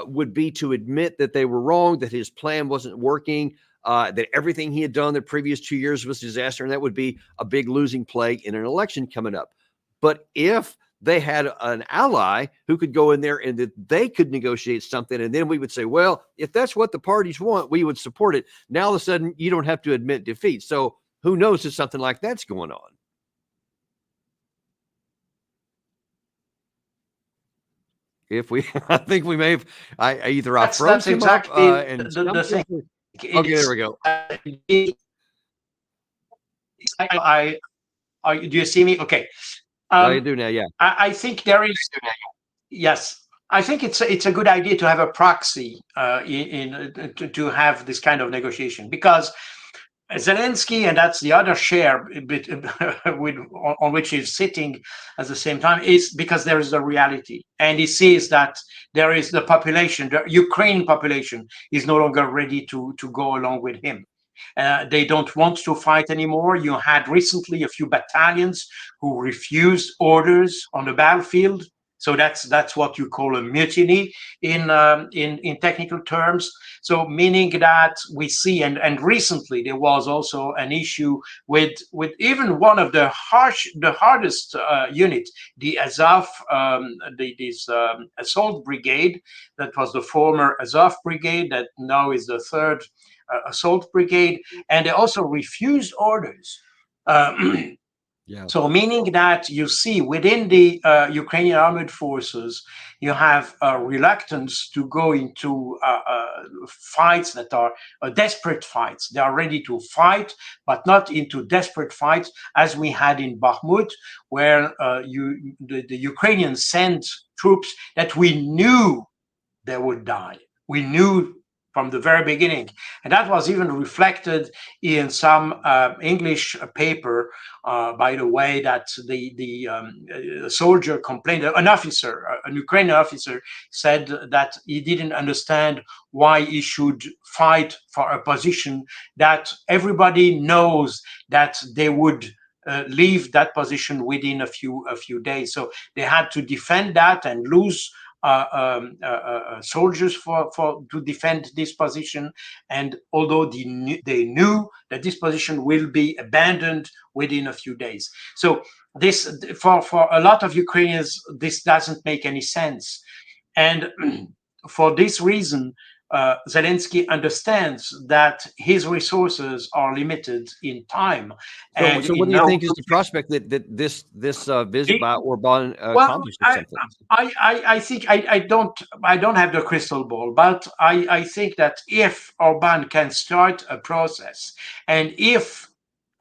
Speaker 1: would be to admit that they were wrong, that his plan wasn't working, that everything he had done the previous 2 years was disaster, and that would be a big losing play in an election coming up. But if they had an ally who could go in there and that they could negotiate something, and then we would say, well, if that's what the parties want, we would support it. Now all of a sudden, you don't have to admit defeat. So who knows if something like that's going on? If we, I think we may have, I either I
Speaker 2: That's
Speaker 1: froze him
Speaker 2: exactly
Speaker 1: up and
Speaker 2: the thing.
Speaker 1: okay, there we go.
Speaker 2: Do you see me? Okay.
Speaker 1: I do now. Yeah.
Speaker 2: I think there is. Yes, I think it's a good idea to have a proxy to have this kind of negotiation, because Zelensky, and that's the other share bit on which he's sitting at the same time, is because there is a reality, and he sees that there is the population, the Ukrainian population, is no longer ready to go along with him. They don't want to fight anymore. You had recently a few battalions who refused orders on the battlefield. So that's what you call a mutiny in technical terms. So meaning that we see, and recently there was also an issue with even one of the hardest unit, the Azov, this assault brigade, that was the former Azov brigade that now is the third assault brigade, and they also refused orders.
Speaker 1: Yeah.
Speaker 2: So meaning that you see within the Ukrainian armed forces, you have a reluctance to go into fights that are desperate fights. They are ready to fight, but not into desperate fights as we had in Bakhmut, where the Ukrainians sent troops that we knew they would die. We knew from the very beginning. And that was even reflected in some English paper, by the way, that the soldier complained, an officer, an Ukrainian officer, said that he didn't understand why he should fight for a position that everybody knows that they would leave that position within a few days. So they had to defend that and lose soldiers to defend this position, and although they knew that this position will be abandoned within a few days. So this, for a lot of Ukrainians, this doesn't make any sense, and for this reason, Zelensky understands that his resources are limited in time.
Speaker 1: So what do you think is the prospect that this visit by Orban accomplishes something?
Speaker 2: I think I don't have the crystal ball, but I think that if Orban can start a process, and if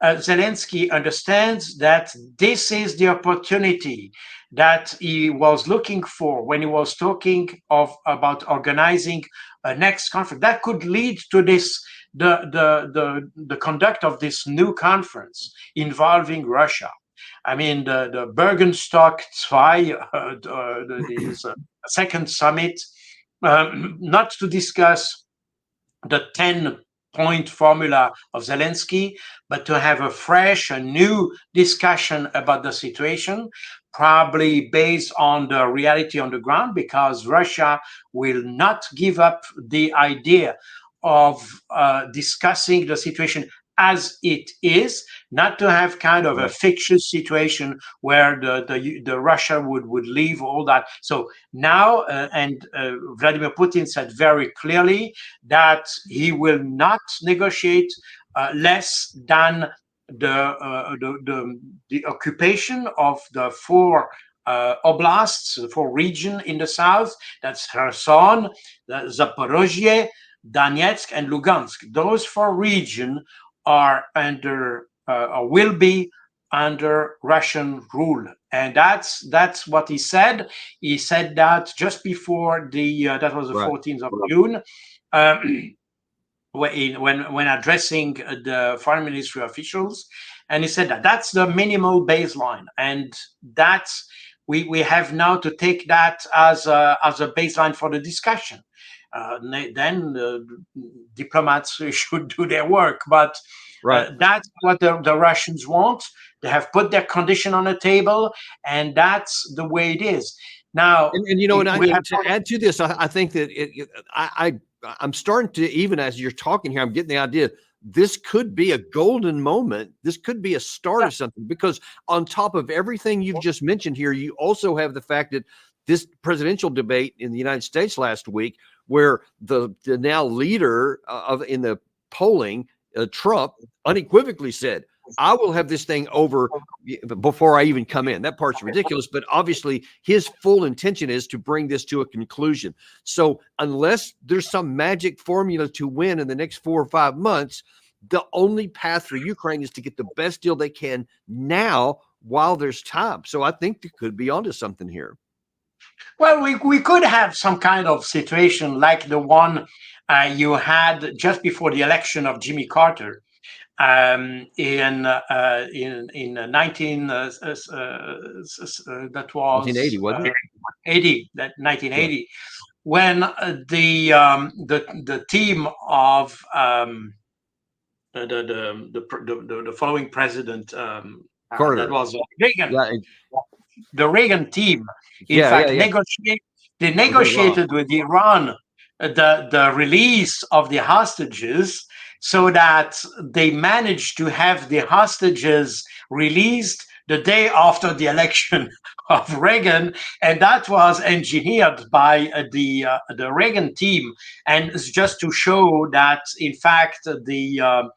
Speaker 2: Zelensky understands that this is the opportunity that he was looking for when he was talking about organizing a next conference, that could lead to this the conduct of this new conference involving Russia. I mean, the Bergenstock II, the second summit, not to discuss the 10-point formula of Zelensky, but to have a new discussion about the situation, probably based on the reality on the ground, because Russia will not give up the idea of discussing the situation as it is, not to have kind of a fictitious situation where the Russia would leave all that. So now, Vladimir Putin said very clearly that he will not negotiate less than the occupation of the four oblasts, the four regions in the south. That's Kherson, Zaporozhye, Donetsk, and Lugansk. Those four regions are under or will be under Russian rule, and that's what he said. He said that just before that was the 14th of June, when addressing the foreign ministry officials, and he said that that's the minimal baseline, and that's we have now to take that as a baseline for the discussion. Then diplomats should do their work, but that's what the Russians want. They have put their condition on the table, and that's the way it is. Now,
Speaker 1: and you know, to add to this, I think that I'm starting to, even as you're talking here, I'm getting the idea this could be a golden moment. This could be a start of something, because on top of everything you've just mentioned here, you also have the fact that this presidential debate in the United States last week, where the now leader in the polling, Trump, unequivocally said, I will have this thing over before I even come in. That part's ridiculous, but obviously his full intention is to bring this to a conclusion. So unless there's some magic formula to win in the next 4 or 5 months, the only path for Ukraine is to get the best deal they can now while there's time. So I think they could be onto something here.
Speaker 2: Well, we could have some kind of situation like the one you had just before the election of Jimmy Carter in 19 that was
Speaker 1: 1980, wasn't it?
Speaker 2: 80 that 1980 when the team of the following president
Speaker 1: Carter.
Speaker 2: that was Reagan.
Speaker 1: Yeah,
Speaker 2: The Reagan team, in
Speaker 1: Yeah,
Speaker 2: fact,
Speaker 1: yeah, yeah.
Speaker 2: they negotiated with Iran the release of the hostages so that they managed to have the hostages released the day after the election of Reagan, and that was engineered by the Reagan team, and it's just to show that, in fact, the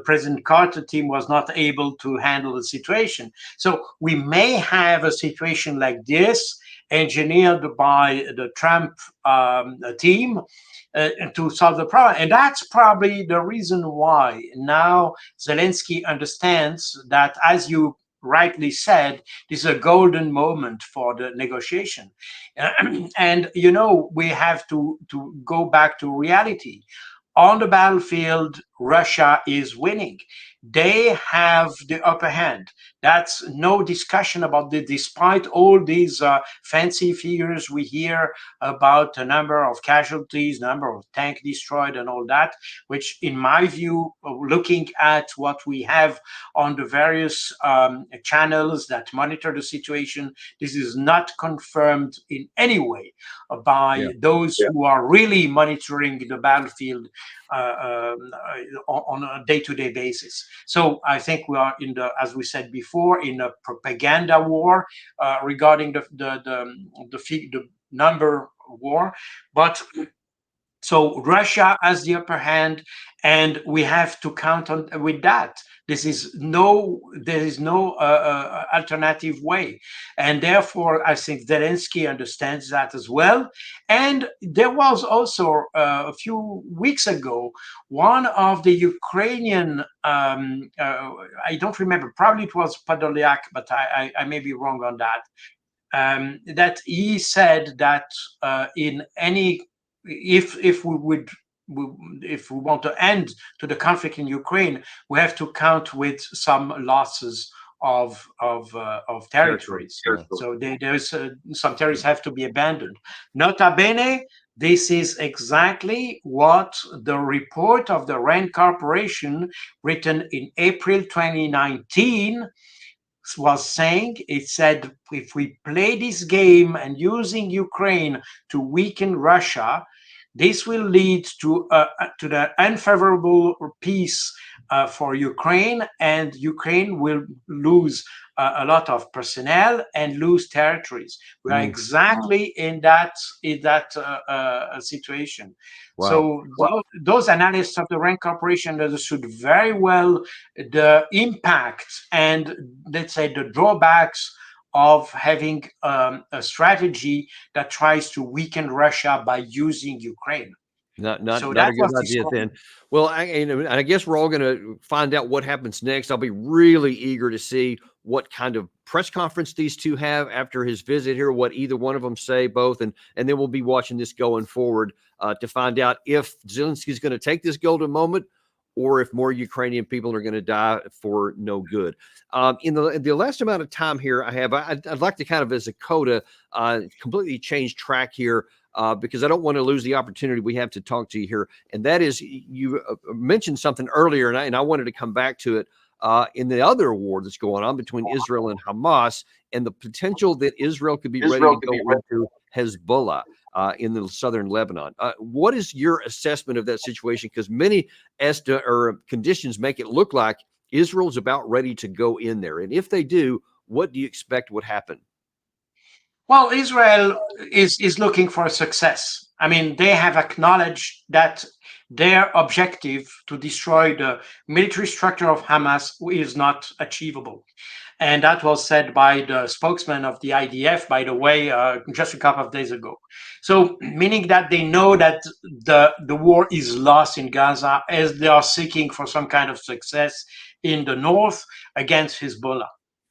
Speaker 2: President Carter team was not able to handle the situation. So we may have a situation like this engineered by the Trump team to solve the problem. And that's probably the reason why now Zelensky understands that, as you rightly said, this is a golden moment for the negotiation. And, you know, we have to go back to reality. On the battlefield, Russia is winning. They have the upper hand. That's no discussion about it, despite all these fancy figures we hear about the number of casualties, number of tanks destroyed and all that, which in my view, looking at what we have on the various channels that monitor the situation, this is not confirmed in any way by those who are really monitoring the battlefield on a day-to-day basis. So I think we are in the, as we said before, in a propaganda war regarding the number war. But so Russia has the upper hand, and we have to count on with that. There is no alternative way, and therefore I think Zelensky understands that as well. And there was also a few weeks ago one of the Ukrainian, I don't remember, probably it was Podolyak, but I may be wrong on that. That he said that in any if we want to end to the conflict in Ukraine, we have to count with some losses of territories. So there's some territories have to be abandoned. Nota bene, this is exactly what the report of the RAND Corporation, written in April 2019, was saying. It said, if we play this game and using Ukraine to weaken Russia, this will lead to the unfavorable peace for Ukraine, and Ukraine will lose a lot of personnel and lose territories. We are exactly in that situation.
Speaker 1: Wow.
Speaker 2: So those analysts of the RAND Corporation understood very well the impact and, let's say, the drawbacks of having a strategy that tries to weaken Russia by using Ukraine.
Speaker 1: Not a good idea then. Well, I guess we're all going to find out what happens next. I'll be really eager to see what kind of press conference these two have after his visit here, what either one of them say, both, and then we'll be watching this going forward to find out if Zelensky's going to take this golden moment or if more Ukrainian people are going to die for no good. In the last amount of time here I have, I'd like to kind of, as a coda, completely change track here because I don't want to lose the opportunity we have to talk to you here. And that is, you mentioned something earlier, and I wanted to come back to it in the other war that's going on between Israel and Hamas, and the potential that Israel could be ready to go into Hezbollah in the southern Lebanon. What is your assessment of that situation? Because many conditions make it look like Israel's about ready to go in there. And if they do, what do you expect would happen?
Speaker 2: Well, Israel is looking for success. I mean, they have acknowledged that their objective to destroy the military structure of Hamas is not achievable. And that was said by the spokesman of the IDF, by the way, just a couple of days ago. So, meaning that they know that the war is lost in Gaza as they are seeking for some kind of success in the north against Hezbollah.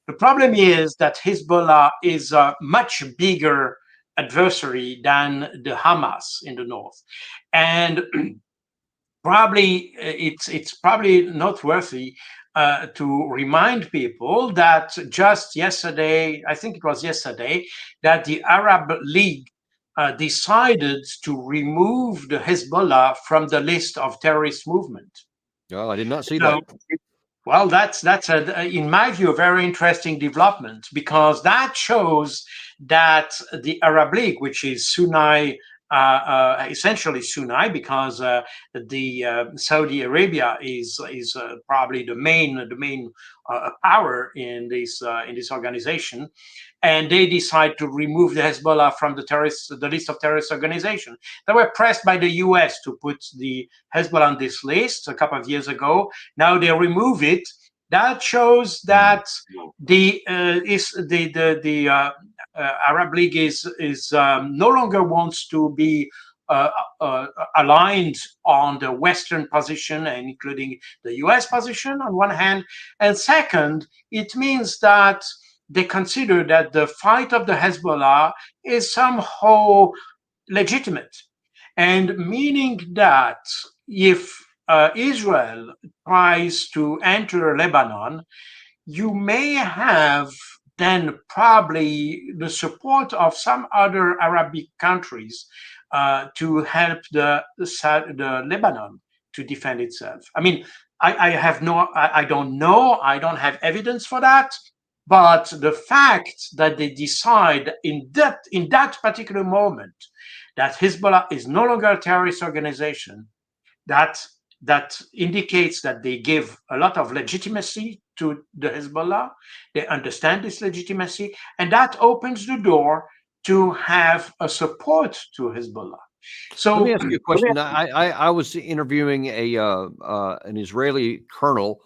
Speaker 2: The problem is that Hezbollah is a much bigger adversary than the Hamas in the north. And probably it's probably noteworthy to remind people that just yesterday, I think it was yesterday, that the Arab League decided to remove the Hezbollah from the list of terrorist movement.
Speaker 1: Oh, I did not see
Speaker 2: So,
Speaker 1: that.
Speaker 2: well, that's in my view, a very interesting development, because that shows that the Arab League, which is Sunni, essentially Sunni, because the Saudi Arabia is probably the main power in this organization, and they decide to remove the Hezbollah from the list of terrorist organizations. They were pressed by the U.S. to put the Hezbollah on this list a couple of years ago. Now they remove it. That shows that the Arab League is no longer wants to be aligned on the Western position, and including the U.S. position on one hand, and second, it means that they consider that the fight of the Hezbollah is somehow legitimate, and meaning that if Israel tries to enter Lebanon, you may have then probably the support of some other Arabic countries to help the Lebanon to defend itself. I mean, I don't know, I don't have evidence for that, but the fact that they decide in that particular moment that Hezbollah is no longer a terrorist organization, that indicates that they give a lot of legitimacy to the Hezbollah. They understand this legitimacy, and that opens the door to have a support to Hezbollah. So
Speaker 1: Let me ask you a question. I was interviewing an Israeli colonel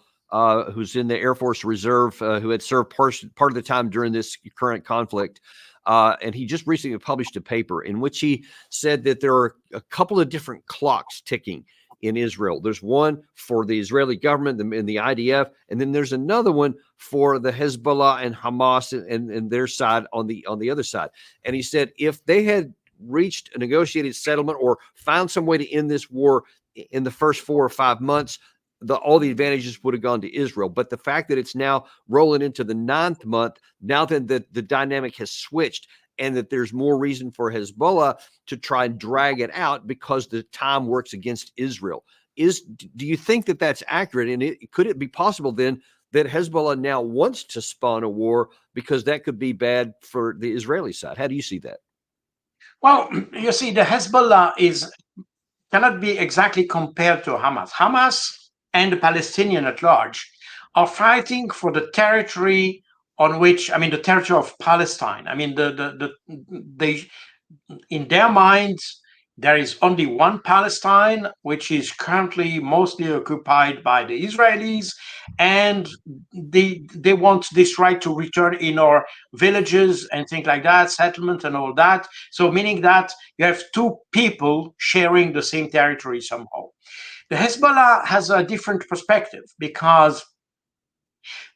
Speaker 1: who's in the Air Force Reserve, who had served part of the time during this current conflict. And he just recently published a paper in which he said that there are a couple of different clocks ticking in Israel. There's one for the Israeli government and the IDF, and then there's another one for the Hezbollah and Hamas and their side on the other side. And he said if they had reached a negotiated settlement or found some way to end this war in the first 4 or 5 months, all the advantages would have gone to Israel. But the fact that it's now rolling into the 9th month, now that the dynamic has switched, and that there's more reason for Hezbollah to try and drag it out because the time works against Israel. Do you think that that's accurate? And could it be possible then that Hezbollah now wants to spawn a war because that could be bad for the Israeli side? How do you see that?
Speaker 2: Well, you see, the Hezbollah cannot be exactly compared to Hamas. Hamas and the Palestinians at large are fighting for the territory on which, I mean, the territory of Palestine. I mean, they, in their minds, there is only one Palestine, which is currently mostly occupied by the Israelis, and they want this right to return in our villages and things like that, settlement and all that. So meaning that you have two people sharing the same territory somehow. The Hezbollah has a different perspective, because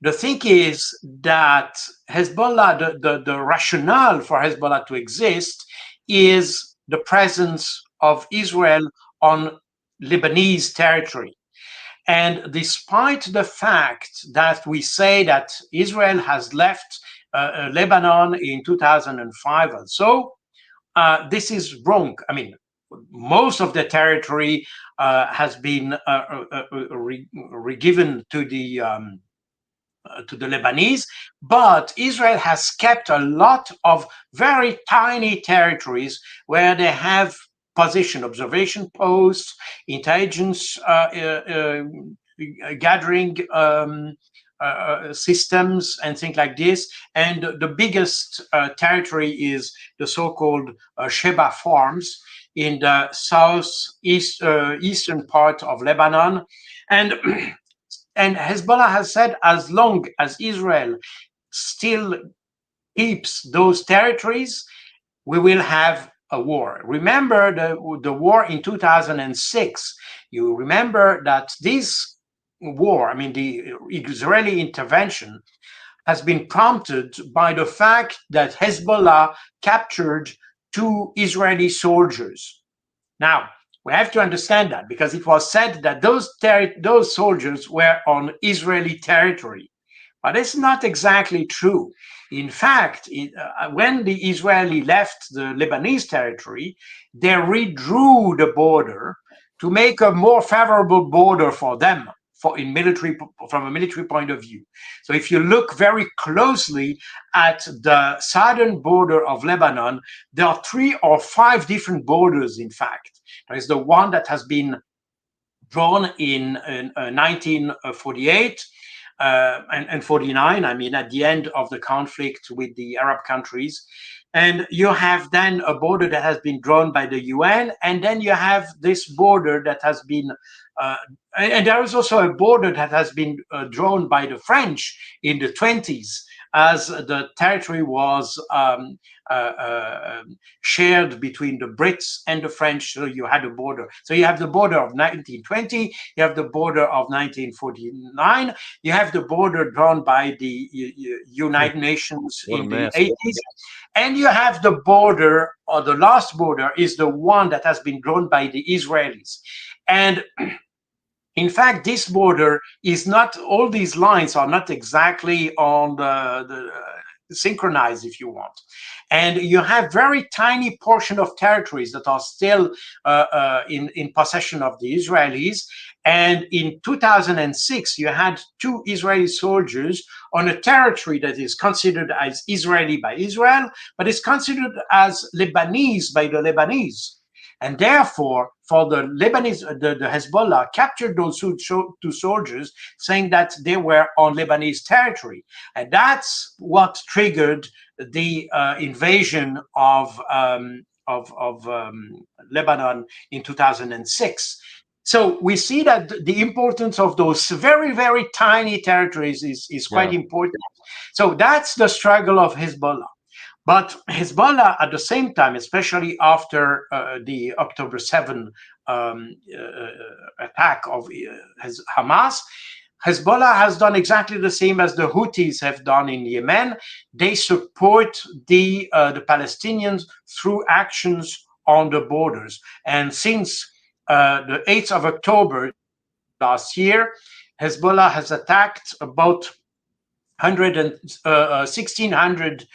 Speaker 2: the thing is that Hezbollah, the rationale for Hezbollah to exist is the presence of Israel on Lebanese territory. And despite the fact that we say that Israel has left Lebanon in 2005 and so, this is wrong. I mean, most of the territory has been re-given to the Lebanese, but Israel has kept a lot of very tiny territories where they have position observation posts, intelligence gathering systems and things like this. And the biggest territory is the so-called Sheba farms in the eastern part of Lebanon. And and Hezbollah has said, as long as Israel still keeps those territories, we will have a war. Remember the war in 2006. You remember that this war, I mean, the Israeli intervention, has been prompted by the fact that Hezbollah captured 2 Israeli soldiers. Now, we have to understand that, because it was said that those soldiers were on Israeli territory. But it's not exactly true. In fact, when the Israeli left the Lebanese territory, they redrew the border to make a more favorable border for them from a military point of view. So if you look very closely at the southern border of Lebanon, there are 3 or 5 different borders, in fact. There is the one that has been drawn in 1948, and 49, I mean, at the end of the conflict with the Arab countries. And you have then a border that has been drawn by the UN, and then you have this border that has been, and there is also a border that has been drawn by the French in the 20s, as the territory was shared between the Brits and the French. So you had a border. So you have the border of 1920, you have the border of 1949, you have the border drawn by the United Nations in the 80s, and you have the border, or the last border is the one that has been drawn by the Israelis. And in fact, this border is not, all these lines are not exactly on the synchronized, if you want. And you have very tiny portion of territories that are still in possession of the Israelis. And in 2006, you had 2 Israeli soldiers on a territory that is considered as Israeli by Israel, but is considered as Lebanese by the Lebanese. And therefore, for the Lebanese, the Hezbollah captured those 2 soldiers, saying that they were on Lebanese territory. And that's what triggered the invasion of Lebanon in 2006. So we see that the importance of those very, very tiny territories is quite important. So that's the struggle of Hezbollah. But Hezbollah, at the same time, especially after the October 7 attack of Hamas, Hezbollah has done exactly the same as the Houthis have done in Yemen. They support the Palestinians through actions on the borders. And since the 8th of October last year, Hezbollah has attacked about 1,600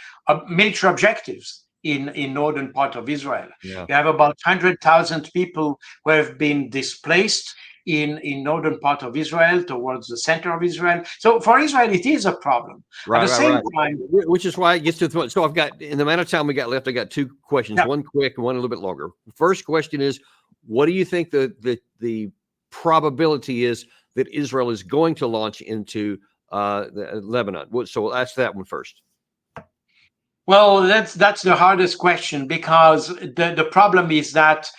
Speaker 2: military objectives in northern part of Israel. You have about 100,000 people who have been displaced in northern part of Israel towards the center of Israel. So for Israel, it is a problem. At the same time,
Speaker 1: which is why it gets to the, so I've got, in the amount of time we got left, I got 2 questions, one quick and one a little bit longer. First question is, what do you think the probability is that Israel is going to launch into Lebanon? So we'll ask that one first.
Speaker 2: Well, that's the hardest question, because the problem is that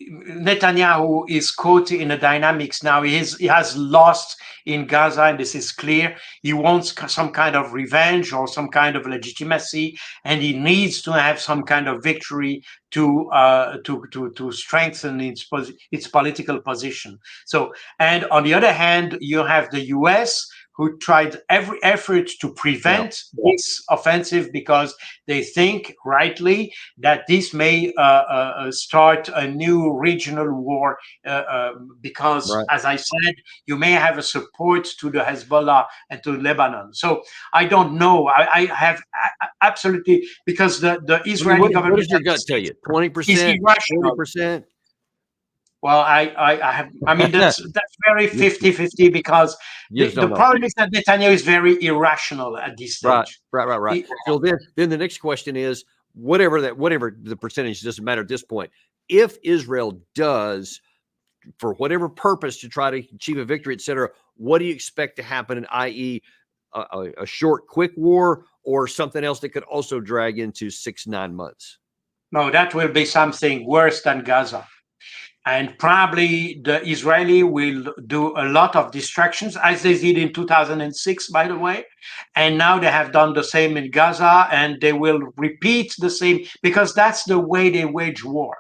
Speaker 2: Netanyahu is caught in the dynamics now. He has lost in Gaza, and this is clear. He wants some kind of revenge or some kind of legitimacy, and he needs to have some kind of victory to strengthen its political position. So, and on the other hand, you have the US, who tried every effort to prevent this offensive, because they think, rightly, that this may start a new regional war, because, as I said, you may have a support to the Hezbollah and to Lebanon. So I don't know. I have absolutely, because the Israeli government—
Speaker 1: What does your gut tell you? 20%? 40%?
Speaker 2: Well, I mean, that's very 50-50, because the problem is that Netanyahu is very irrational at this stage.
Speaker 1: Right. So then the next question is, whatever the percentage, doesn't matter at this point. If Israel does for whatever purpose to try to achieve a victory, et cetera, what do you expect to happen, i.e., a short, quick war, or something else that could also drag into 6-9 months?
Speaker 2: No, that will be something worse than Gaza. And probably the Israeli will do a lot of distractions, as they did in 2006, by the way. And now they have done the same in Gaza, and they will repeat the same, because that's the way they wage war,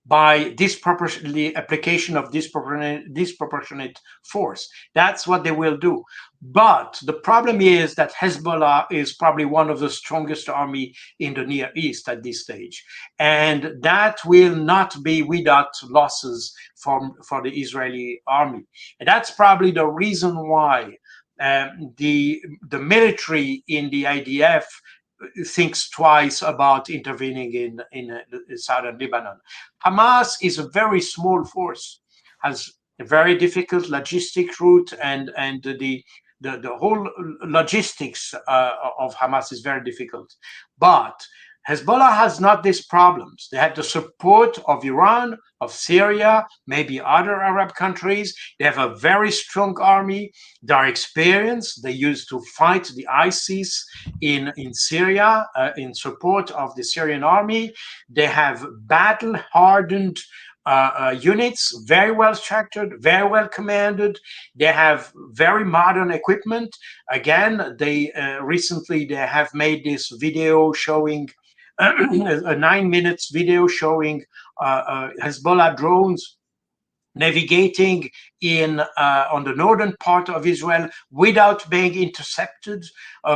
Speaker 2: by disproportionately application of disproportionate force. That's what they will do. But the problem is that Hezbollah is probably one of the strongest army in the Near East at this stage. And that will not be without losses for the Israeli army. And that's probably the reason why the military in the IDF thinks twice about intervening in southern Lebanon. Hamas is a very small force, has a very difficult logistic route, and the whole logistics of Hamas is very difficult. But Hezbollah has not these problems. They have the support of Iran, of Syria, maybe other Arab countries. They have a very strong army. They are experienced. They used to fight the ISIS in Syria in support of the Syrian army. They have battle-hardened units, very well structured, very well commanded. They have very modern equipment. Again, they recently they have made this video showing a 9 minutes video showing Hezbollah drones navigating on the northern part of Israel without being intercepted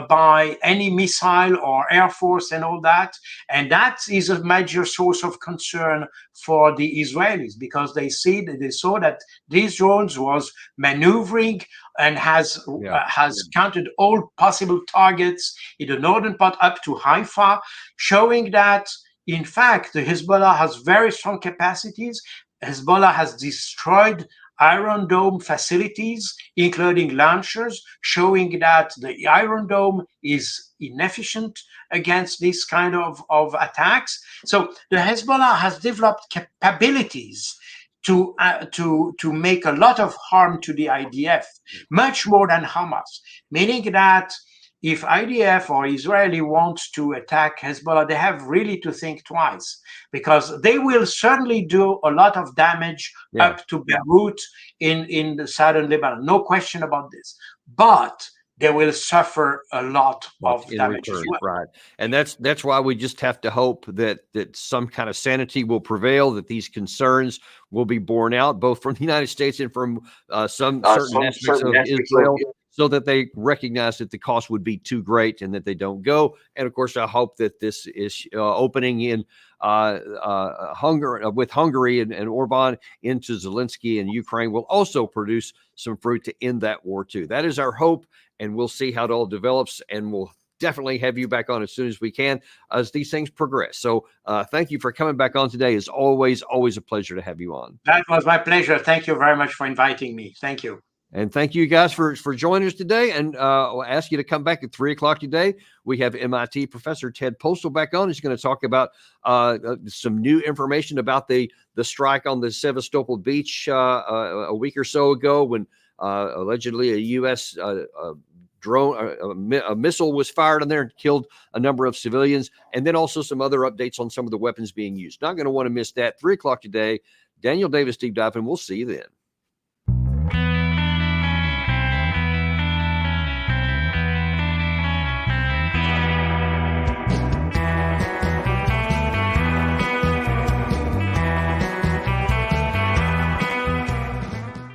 Speaker 2: by any missile or air force and all that. And that is a major source of concern for the Israelis, because they saw that these drones was maneuvering and has counted all possible targets in the northern part up to Haifa, showing that in fact the Hezbollah has very strong capacities. Hezbollah has destroyed Iron Dome facilities, including launchers, showing that the Iron Dome is inefficient against this kind of attacks. So the Hezbollah has developed capabilities to make a lot of harm to the IDF, much more than Hamas, meaning that if IDF or Israeli want to attack Hezbollah, they have really to think twice, because they will certainly do a lot of damage up to Beirut in the southern Lebanon. No question about this. But they will suffer a lot of damage as well.
Speaker 1: Right. And that's why we just have to hope that some kind of sanity will prevail, that these concerns will be borne out, both from the United States and from some certain aspects of Israel, so that they recognize that the cost would be too great and that they don't go. And of course, I hope that this is opening in Hungary, with Hungary and Orban into Zelensky and Ukraine, will also produce some fruit to end that war too. That is our hope, and we'll see how it all develops, and we'll definitely have you back on as soon as we can as these things progress. So thank you for coming back on today. It's always a pleasure to have you on.
Speaker 2: That was my pleasure. Thank you very much for inviting me. Thank you.
Speaker 1: And thank you guys for joining us today. And I'll ask you to come back at 3:00 today. We have MIT Professor Ted Postal back on. He's going to talk about some new information about the strike on the Sevastopol beach a week or so ago, when allegedly a U.S. drone, a missile was fired on there and killed a number of civilians. And then also some other updates on some of the weapons being used. Not going to want to miss that. 3:00 today. Daniel Davis Deep Dive, and we'll see you then.